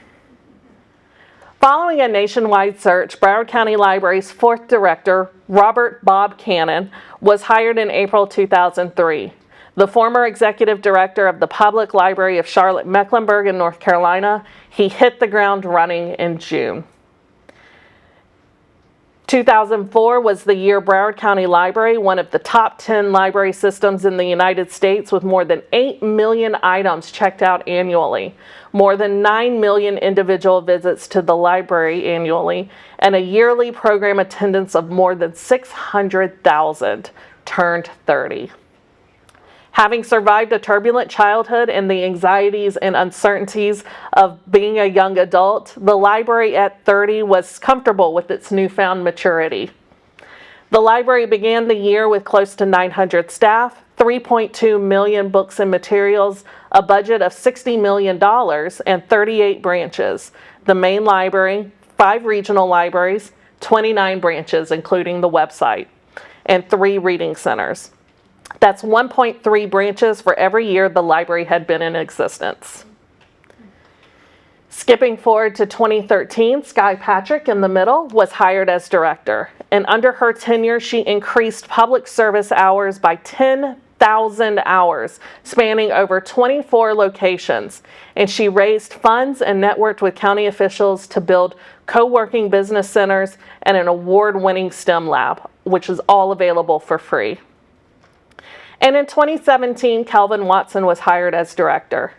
Speaker 3: Following a nationwide search, Broward County Library's fourth director, Robert Bob Cannon, was hired in April 2003. The former executive director of the Public Library of Charlotte-Mecklenburg in North Carolina, he hit the ground running in June. 2004 was the year Broward County Library, one of the top 10 library systems in the United States with more than 8 million items checked out annually, more than 9 million individual visits to the library annually, and a yearly program attendance of more than 600,000 turned 30. Having survived a turbulent childhood and the anxieties and uncertainties of being a young adult, the library at 30 was comfortable with its newfound maturity. The library began the year with close to 900 staff, 3.2 million books and materials, a budget of $60 million, and 38 branches. The main library, 5 regional libraries, 29 branches, including the website, and 3 reading centers. That's 1.3 branches for every year the library had been in existence. Skipping forward to 2013, Sky Patrick in the middle was hired as director. And under her tenure, she increased public service hours by 10,000 hours, spanning over 24 locations. And she raised funds and networked with county officials to build co-working business centers and an award-winning STEM lab, which is all available for free. And in 2017, Calvin Watson was hired as director.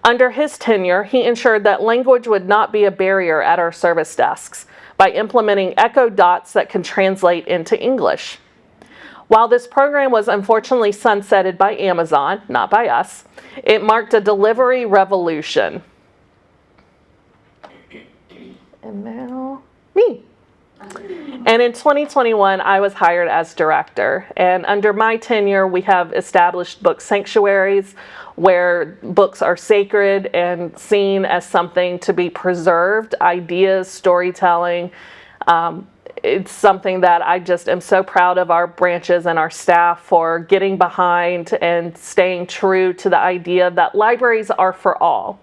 Speaker 3: Under his tenure, he ensured that language would not be a barrier at our service desks by implementing echo dots that can translate into English. While this program was unfortunately sunsetted by Amazon, not by us, it marked a delivery revolution. And now, me. And in 2021, I was hired as director. And under my tenure, we have established book sanctuaries where books are sacred and seen as something to be preserved, ideas, storytelling. It's something that I just am so proud of our branches and our staff for getting behind and staying true to the idea that libraries are for all.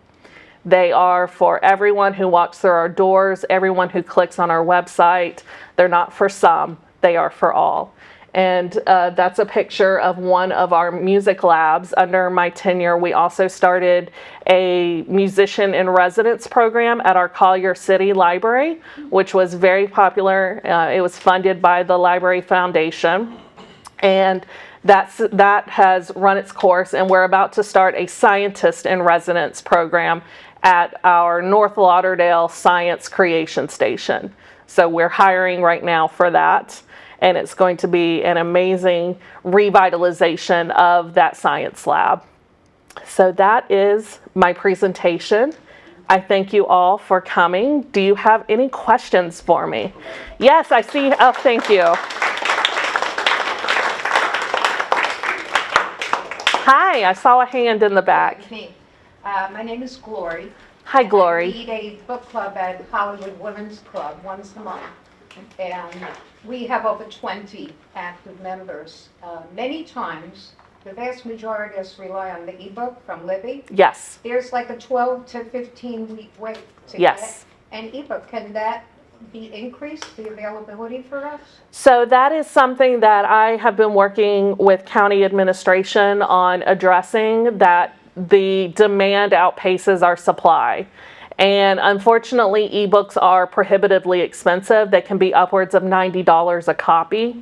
Speaker 3: They are for everyone who walks through our doors, everyone who clicks on our website. They're not for some, they are for all. And that's a picture of one of our music labs. Under my tenure, we also started a musician in residence program at our Collier City Library, which was very popular. It was funded by the Library Foundation. And that has run its course, and we're about to start a scientist in residence program at our North Lauderdale Science Creation Station. So we're hiring right now for that, and it's going to be an amazing revitalization of that science lab. So that is my presentation. I thank you all for coming. Do you have any questions for me? Yes, I see. Oh, thank you. Hi, I saw a hand in the back.
Speaker 5: Me. My name is Glory.
Speaker 3: Hi,
Speaker 5: And
Speaker 3: Glory.
Speaker 5: I lead a book club at Hollywood Women's Club once a month. And we have over 20 active members. Many times, the vast majority of us rely on the ebook from Libby.
Speaker 3: Yes.
Speaker 5: There's like a 12 to 15 week wait to
Speaker 3: Yes.
Speaker 5: get an ebook. Can that be increased, the availability for us?
Speaker 3: So that is something that I have been working with county administration on addressing, that the demand outpaces our supply. And unfortunately, ebooks are prohibitively expensive. They can be upwards of $90 a copy,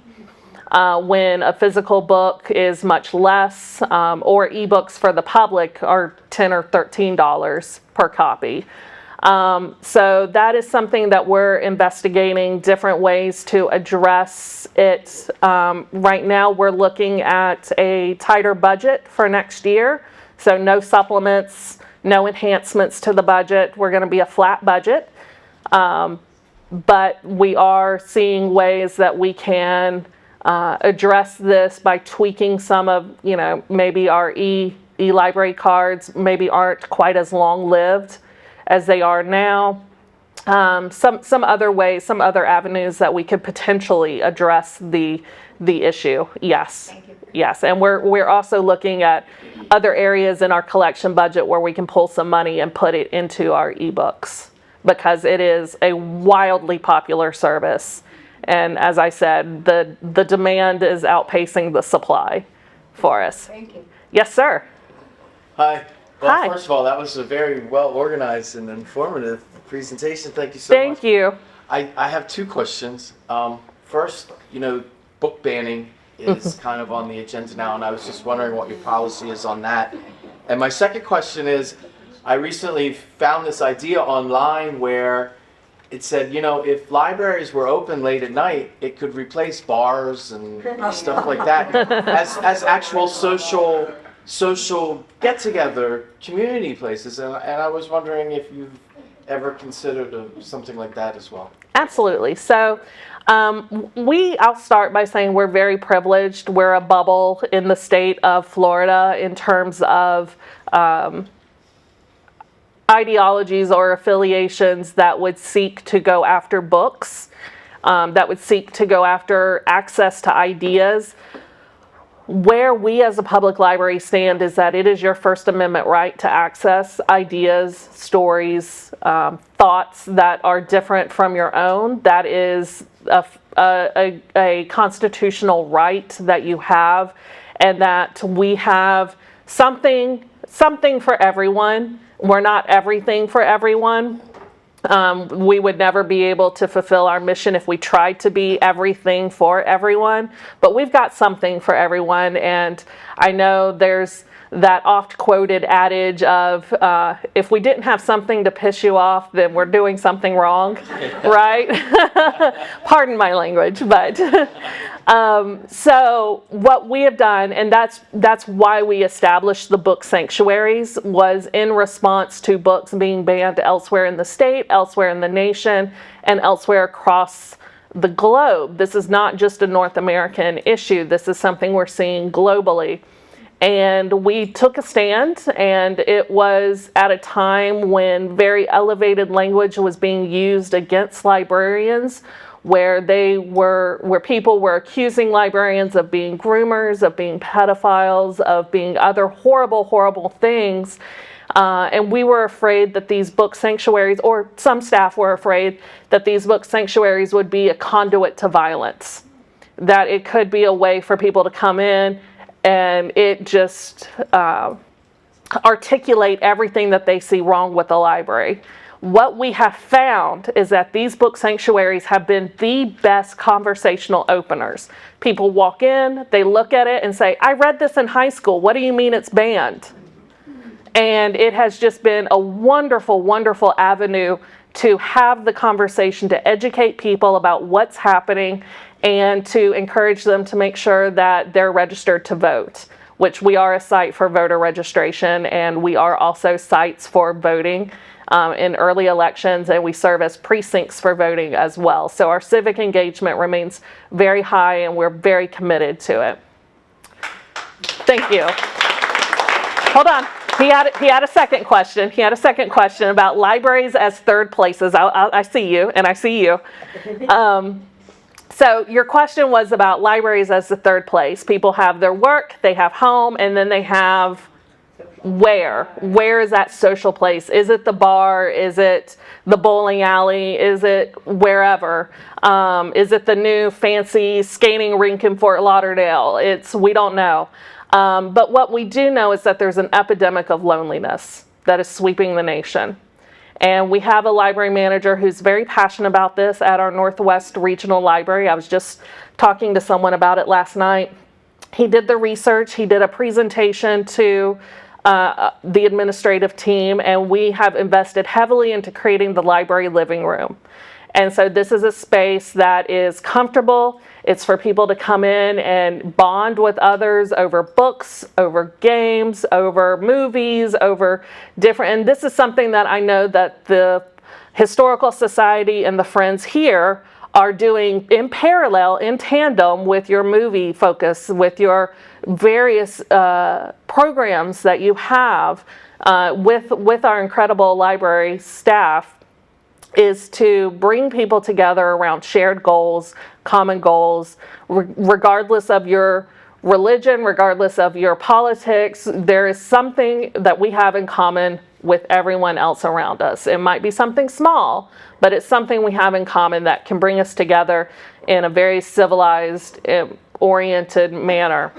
Speaker 3: when a physical book is much less, or ebooks for the public are $10 or $13 per copy. So that is something that we're investigating different ways to address it. Right now, we're looking at a tighter budget for next year. So no supplements, no enhancements to the budget. We're going to be a flat budget. But we are seeing ways that we can address this by tweaking some of, maybe our e-library cards maybe aren't quite as long-lived as they are now. some other ways, some other avenues that we could potentially address the issue. Yes.
Speaker 5: Thank you.
Speaker 3: Yes, and we're also looking at other areas in our collection budget where we can pull some money and put it into our ebooks, because it is a wildly popular service. And as I said, the demand is outpacing the supply for us.
Speaker 5: Thank you.
Speaker 3: Yes, sir.
Speaker 6: Hi. Well,
Speaker 3: Hi.
Speaker 6: first of all, that was a very well organized and informative presentation. Thank you so much.
Speaker 3: Thank you.
Speaker 6: I have two questions. First, book banning is kind of on the agenda now, and I was just wondering what your policy is on that. And my second question is, I recently found this idea online where it said, if libraries were open late at night, it could replace bars and stuff like that as actual social get-together community places. And I was wondering if you've ever considered something like that as well.
Speaker 3: Absolutely. So I'll start by saying we're very privileged. We're a bubble in the state of Florida in terms of ideologies or affiliations that would seek to go after books, that would seek to go after access to ideas. Where we as a public library stand is that it is your First Amendment right to access ideas, stories, thoughts that are different from your own. That is a constitutional right that you have, and that we have something for everyone. We're not everything for everyone. We would never be able to fulfill our mission if we tried to be everything for everyone, but we've got something for everyone. And I know there's that oft quoted adage of if we didn't have something to piss you off, then we're doing something wrong, right? Pardon my language, but so what we have done, and that's why we established the book sanctuaries, was in response to books being banned elsewhere in the state, elsewhere in the nation, and elsewhere across the globe. This is not just a North American issue. This is something we're seeing globally. And we took a stand, and it was at a time when very elevated language was being used against librarians, where people were accusing librarians of being groomers, of being pedophiles, of being other horrible, horrible things. And we were afraid that these book sanctuaries, or some staff were afraid that these book sanctuaries would be a conduit to violence, that it could be a way for people to come in and it just articulate everything that they see wrong with the library. What we have found is that these book sanctuaries have been the best conversational openers. People walk in, they look at it and say, I read this in high school. What do you mean it's banned? And it has just been a wonderful, wonderful avenue to have the conversation, to educate people about what's happening, and to encourage them to make sure that they're registered to vote, which we are a site for voter registration, and we are also sites for voting in early elections, and we serve as precincts for voting as well. So our civic engagement remains very high, and we're very committed to it. Thank you. Hold on. He had a second question. He had a second question about libraries as third places. I see you, and I see you. So your question was about libraries as the third place. People have their work, they have home, and then they have where? Where is that social place? Is it the bar? Is it the bowling alley? Is it wherever? Is it the new fancy skating rink in Fort Lauderdale? We don't know. But what we do know is that there's an epidemic of loneliness that is sweeping the nation. And we have a library manager who's very passionate about this at our Northwest Regional Library. I was just talking to someone about it last night. He did the research. He did a presentation to the administrative team, and we have invested heavily into creating the library living room. And so this is a space that is comfortable. It's for people to come in and bond with others over books, over games, over movies, over different, and this is something that I know that the Historical Society and the Friends here are doing in parallel, in tandem with your movie focus, with your various programs that you have with our incredible library staff. is to bring people together around shared goals, common goals, regardless of your religion, regardless of your politics. There is something that we have in common with everyone else around us. It might be something small, but it's something we have in common that can bring us together in a very civilized, oriented manner.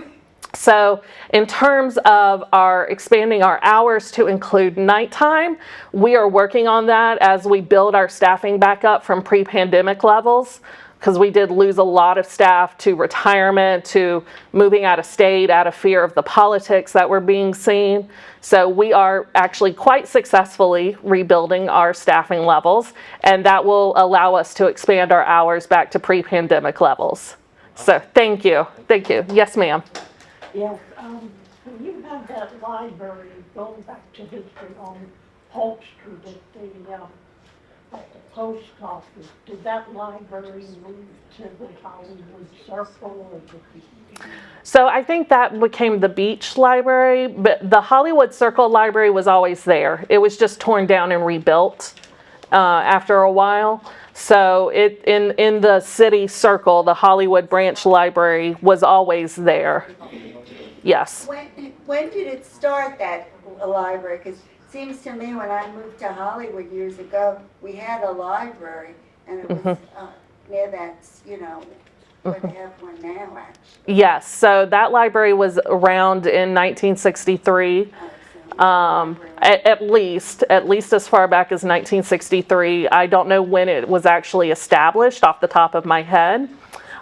Speaker 3: So in terms of our expanding our hours to include nighttime, we are working on that as we build our staffing back up from pre-pandemic levels, because we did lose a lot of staff to retirement, to moving out of state, out of fear of the politics that were being seen. So we are actually quite successfully rebuilding our staffing levels, and that will allow us to expand our hours back to pre-pandemic levels. So thank you. Thank you. Yes, ma'am.
Speaker 7: Yes, you have that library going back to history on Polk Street at the post office. Did that library move to the Hollywood Circle or the?
Speaker 3: So I think that became the Beach Library, but the Hollywood Circle Library was always there. It was just torn down and rebuilt after a while. So in the city circle, the Hollywood Branch Library was always there. Yes.
Speaker 8: When did it start, that library? Because it seems to me when I moved to Hollywood years ago, we had a library, and it was near that, where they have one now, actually.
Speaker 3: Yes. So that library was around in 1963. At least as far back as 1963. I don't know when it was actually established off the top of my head.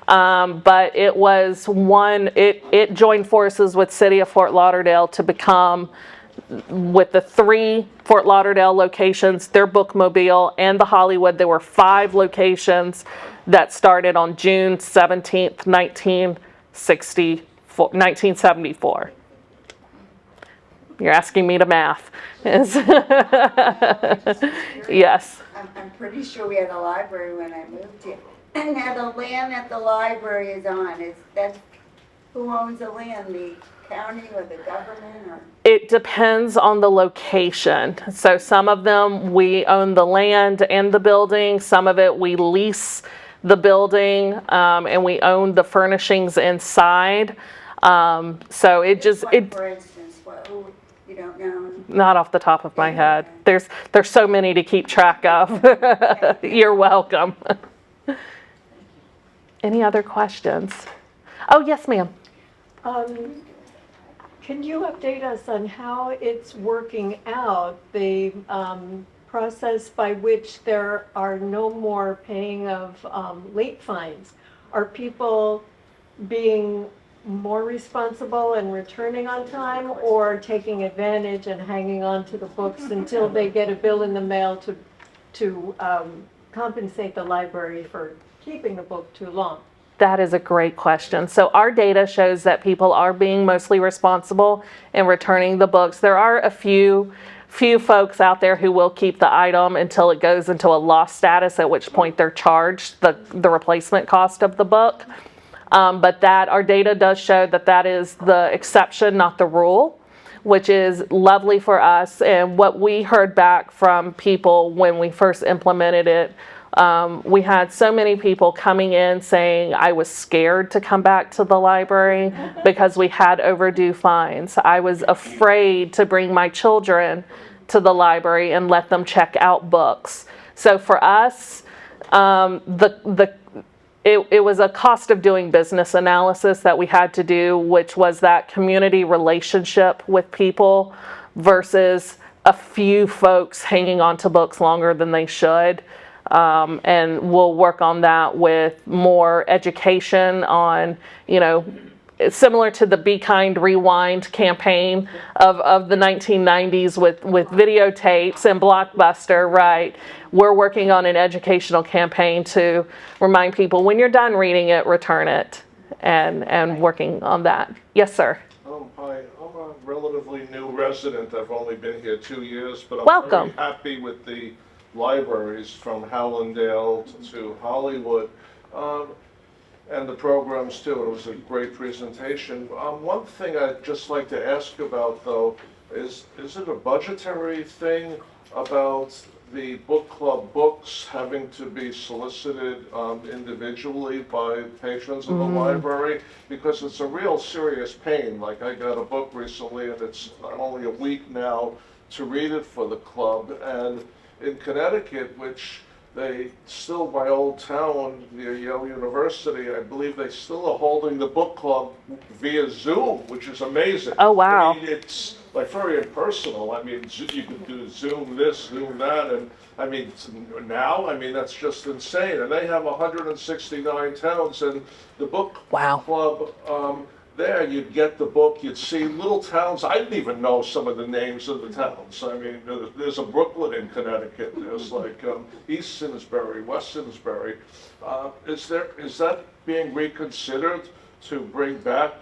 Speaker 3: But it was it joined forces with City of Fort Lauderdale to become, with the 3 Fort Lauderdale locations, their bookmobile, and the Hollywood. There were 5 locations that started on June 17th, 1974. You're asking me to math. Yes.
Speaker 8: I'm pretty sure we had a library when I moved here. And now the land that the library is on, who owns the land, the county or the government? Or?
Speaker 3: It depends on the location. So some of them we own the land and the building. Some of it we lease the building, and we own the furnishings inside. So it just
Speaker 8: For instance, who you don't know?
Speaker 3: Not off the top of my head. There's so many to keep track of. You're welcome. Any other questions? Oh, yes, ma'am.
Speaker 7: Can you update us on how it's working out, the process by which there are no more paying of late fines? Are people being more responsible and returning on time, or taking advantage and hanging on to the books until they get a bill in the mail to compensate the library for keeping the book too long?
Speaker 3: That is a great question. So our data shows that people are being mostly responsible in returning the books. There are a few folks out there who will keep the item until it goes into a lost status, at which point they're charged the replacement cost of the book. But our data does show that is the exception, not the rule, which is lovely for us. And what we heard back from people when we first implemented it, we had so many people coming in saying, I was scared to come back to the library because we had overdue fines. I was afraid to bring my children to the library and let them check out books. So for us, it was a cost of doing business analysis that we had to do, which was that community relationship with people versus a few folks hanging on to books longer than they should. And we'll work on that with more education on, similar to the Be Kind Rewind campaign of the 1990s with videotapes and Blockbuster, right? We're working on an educational campaign to remind people, when you're done reading it, return it, and working on that. Yes, sir.
Speaker 9: Hi, I'm a relatively new resident. I've only been here 2 years, but I'm
Speaker 3: Welcome.
Speaker 9: very happy with the libraries from Hallandale to Hollywood, and the programs too. It was a great presentation. One thing I'd just like to ask about though is it a budgetary thing about the book club books having to be solicited individually by patrons of the library, because it's a real serious pain. Like, I got a book recently, and it's only a week now to read it for the club. And in Connecticut, which they still, my old town near Yale University, I believe they still are holding the book club via Zoom, which is amazing.
Speaker 3: Oh, wow.
Speaker 9: I mean, it's like very impersonal. I mean, you could do Zoom this, Zoom that, and I mean, now, I mean, that's just insane. And they have 169 towns, and the book
Speaker 3: Wow.
Speaker 9: club, there, you'd get the book, you'd see little towns. I didn't even know some of the names of the towns. I mean, there's a Brooklyn in Connecticut. There's like East Simsbury, West Simsbury. Is that being reconsidered to bring back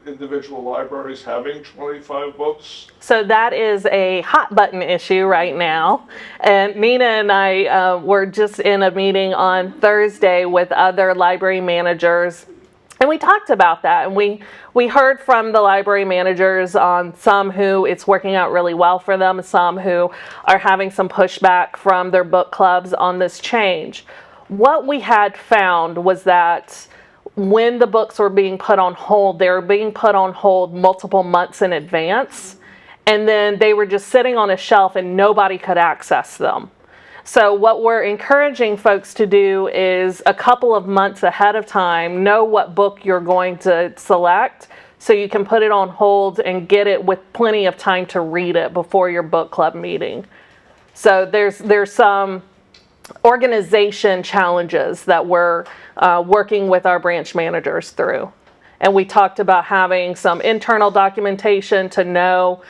Speaker 9: individual libraries having 25 books?
Speaker 3: So that is a hot button issue right now. And Nina and I were just in a meeting on Thursday with other library managers. And we talked about that, and we heard from the library managers on some who it's working out really well for them, some who are having some pushback from their book clubs on this change. What we had found was that when the books were being put on hold, they were being put on hold multiple months in advance, and then they were just sitting on a shelf and nobody could access them. So what we're encouraging folks to do is a couple of months ahead of time, know what book you're going to select so you can put it on hold and get it with plenty of time to read it before your book club meeting. So there's some organization challenges that we're working with our branch managers through. And we talked about having some internal documentation to know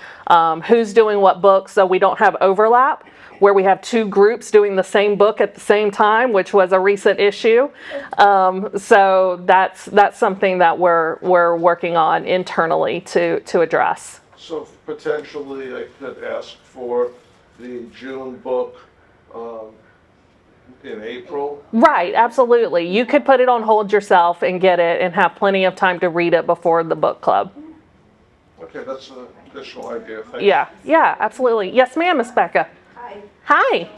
Speaker 3: who's doing what book so we don't have overlap, where we have two groups doing the same book at the same time, which was a recent issue. So that's something that we're working on internally to address.
Speaker 9: So potentially I could ask for the June book in April?
Speaker 3: Right, absolutely. You could put it on hold yourself and get it and have plenty of time to read it before the book club.
Speaker 9: Okay, that's an additional idea. Thank you.
Speaker 3: Yeah, absolutely. Yes, ma'am, Miss Becca.
Speaker 10: Hi.
Speaker 3: Hi.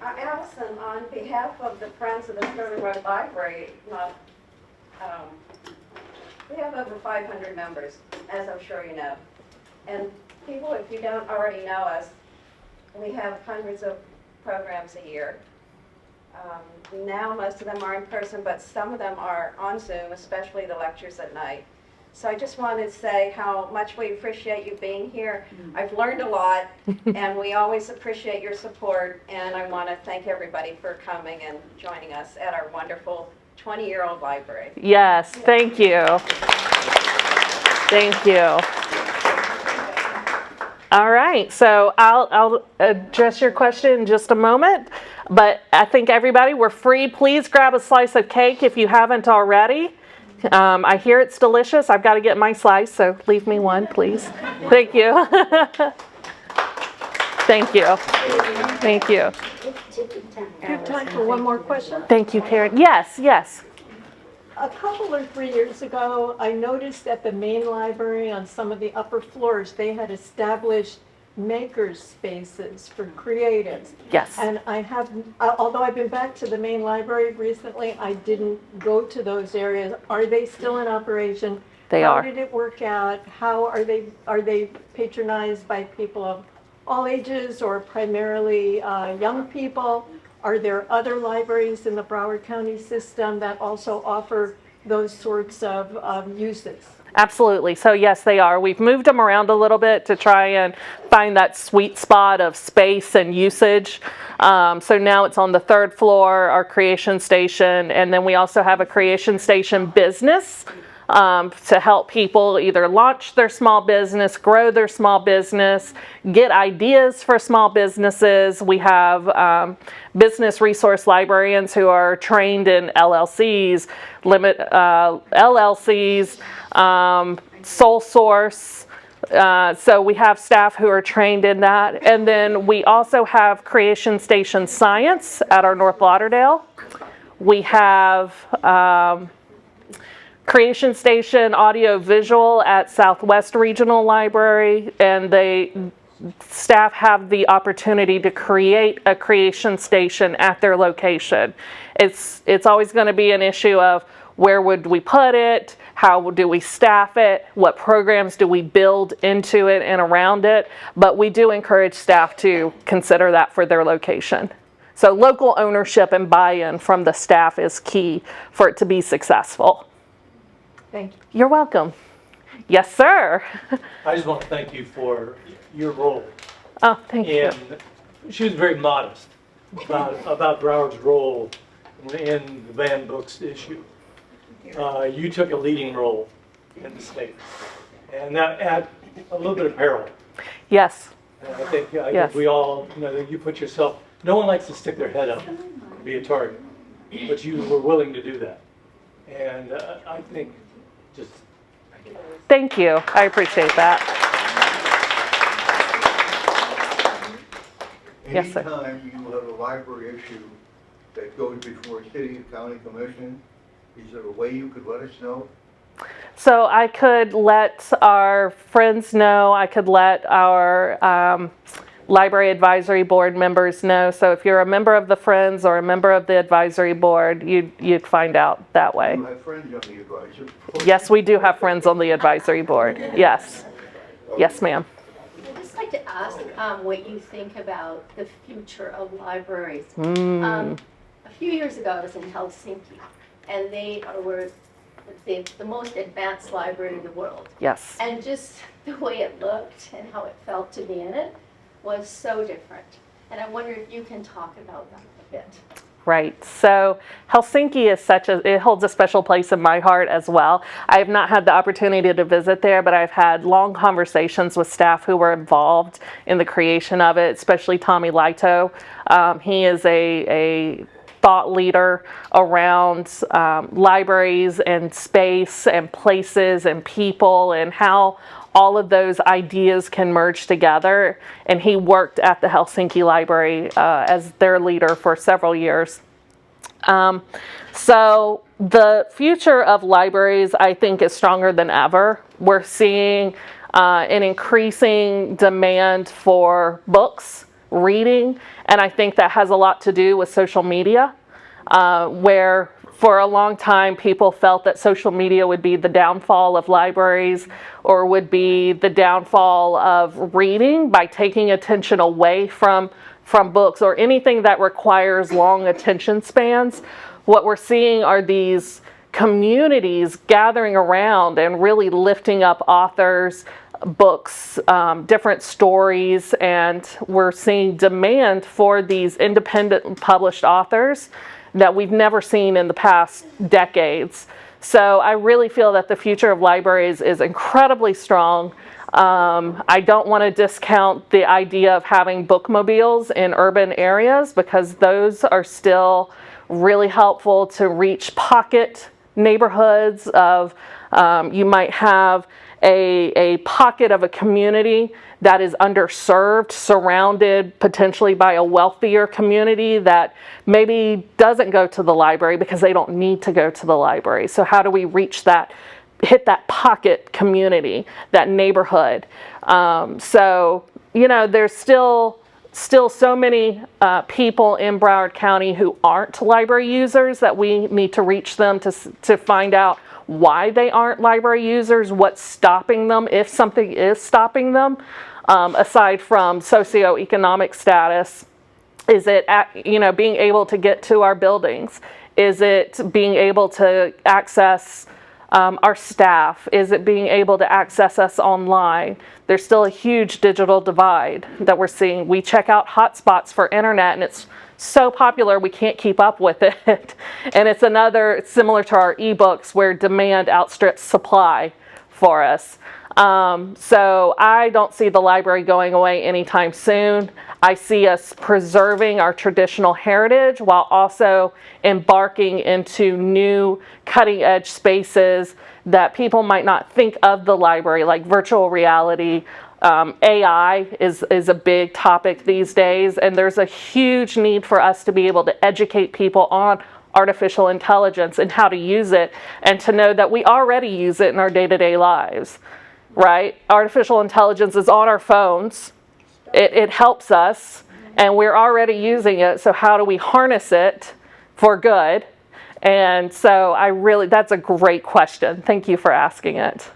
Speaker 10: Allison, on behalf of the Friends of the Sterling Road Library, we have over 500 members, as I'm sure you know. And people, if you don't already know us, we have hundreds of programs a year. Now most of them are in person, but some of them are on Zoom, especially the lectures at night. So I just wanted to say how much we appreciate you being here. I've learned a lot, and we always appreciate your support, and I want to thank everybody for coming and joining us at our wonderful 20-year-old library.
Speaker 3: Yes, thank you. Thank you. All right, so I'll address your question in just a moment, but I think everybody, we're free. Please grab a slice of cake if you haven't already. I hear it's delicious. I've got to get my slice, so leave me one, please. Thank you. Thank you. Thank you.
Speaker 7: Do you have time for one more question?
Speaker 3: Thank you, Karen. Yes.
Speaker 7: A couple or 3 years ago, I noticed at the main library on some of the upper floors, they had established maker spaces for creatives.
Speaker 3: Yes.
Speaker 7: And although I've been back to the main library recently, I didn't go to those areas. Are they still in operation?
Speaker 3: They are.
Speaker 7: How did it work out? How are they patronized by people of all ages or primarily young people? Are there other libraries in the Broward County system that also offer those sorts of uses?
Speaker 3: Absolutely. So yes, they are. We've moved them around a little bit to try and find that sweet spot of space and usage. So now it's on the third floor, our creation station, and then we also have a creation station business to help people either launch their small business, grow their small business, get ideas for small businesses. We have business resource librarians who are trained in LLCs, LLCs, sole source. So we have staff who are trained in that. And then we also have Creation Station Science at our North Lauderdale. We have Creation Station Audio Visual at Southwest Regional Library, and staff have the opportunity to create a creation station at their location. It's always going to be an issue of where would we put it, how do we staff it, what programs do we build into it and around it, but we do encourage staff to consider that for their location. So local ownership and buy-in from the staff is key for it to be successful.
Speaker 7: Thank you.
Speaker 3: You're welcome. Yes, sir.
Speaker 11: I just want to thank you for your role.
Speaker 3: Oh, thank you.
Speaker 11: And she was very modest about Broward's role in the banned books issue. You took a leading role in the state, and that at a little bit of peril.
Speaker 3: Yes.
Speaker 11: And I think
Speaker 3: Yes.
Speaker 11: we all, that you put yourself, no one likes to stick their head up and be a target, but you were willing to do that. And I think just, thank you.
Speaker 3: Thank you. I appreciate that. Yes, sir.
Speaker 4: Anytime you have a library issue that goes before city or county commission, is there a way you could let us know?
Speaker 3: So I could let our friends know, I could let our library advisory board members know. So if you're a member of the Friends or a member of the advisory board, you'd find out that way.
Speaker 4: You have friends on the advisory.
Speaker 3: Yes, we do have friends on the advisory board. Yes. Yes, ma'am.
Speaker 12: I'd just like to ask what you think about the future of libraries.
Speaker 3: Mm.
Speaker 12: A few years ago, I was in Helsinki, and they were the most advanced library in the world.
Speaker 3: Yes.
Speaker 12: And just the way it looked and how it felt to be in it was so different. And I wonder if you can talk about that a bit.
Speaker 3: Right. So Helsinki is it holds a special place in my heart as well. I have not had the opportunity to visit there, but I've had long conversations with staff who were involved in the creation of it, especially Tommy Lito. He is a thought leader around libraries and space and places and people and how all of those ideas can merge together. And he worked at the Helsinki Library as their leader for several years. So the future of libraries, I think, is stronger than ever. We're seeing an increasing demand for books, reading, and I think that has a lot to do with social media, where for a long time people felt that social media would be the downfall of libraries or would be the downfall of reading by taking attention away from books or anything that requires long attention spans. What we're seeing are these communities gathering around and really lifting up authors, books, different stories, and we're seeing demand for these independent published authors that we've never seen in the past decades. So I really feel that the future of libraries is incredibly strong. I don't want to discount the idea of having bookmobiles in urban areas because those are still really helpful to reach pocket neighborhoods of, you might have a pocket of a community that is underserved, surrounded potentially by a wealthier community that maybe doesn't go to the library because they don't need to go to the library. So how do we reach that, hit that pocket community, that neighborhood? So, there's still so many people in Broward County who aren't library users that we need to reach them to find out why they aren't library users, what's stopping them, if something is stopping them, aside from socioeconomic status. Is it, being able to get to our buildings? Is it being able to access our staff? Is it being able to access us online? There's still a huge digital divide that we're seeing. We check out hotspots for internet and it's so popular we can't keep up with it. And it's similar to our ebooks where demand outstrips supply for us. So I don't see the library going away anytime soon. I see us preserving our traditional heritage while also embarking into new cutting edge spaces that people might not think of the library, like virtual reality. AI is a big topic these days, and there's a huge need for us to be able to educate people on artificial intelligence and how to use it, and to know that we already use it in our day-to-day lives, right? Artificial intelligence is on our phones, it helps us, and we're already using it, so how do we harness it for good? And so that's a great question. Thank you for asking it.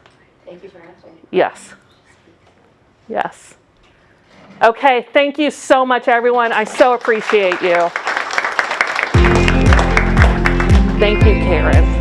Speaker 12: Thank you for answering.
Speaker 3: Yes. Yes. Okay, thank you so much, everyone. I so appreciate you. Thank you, Karen.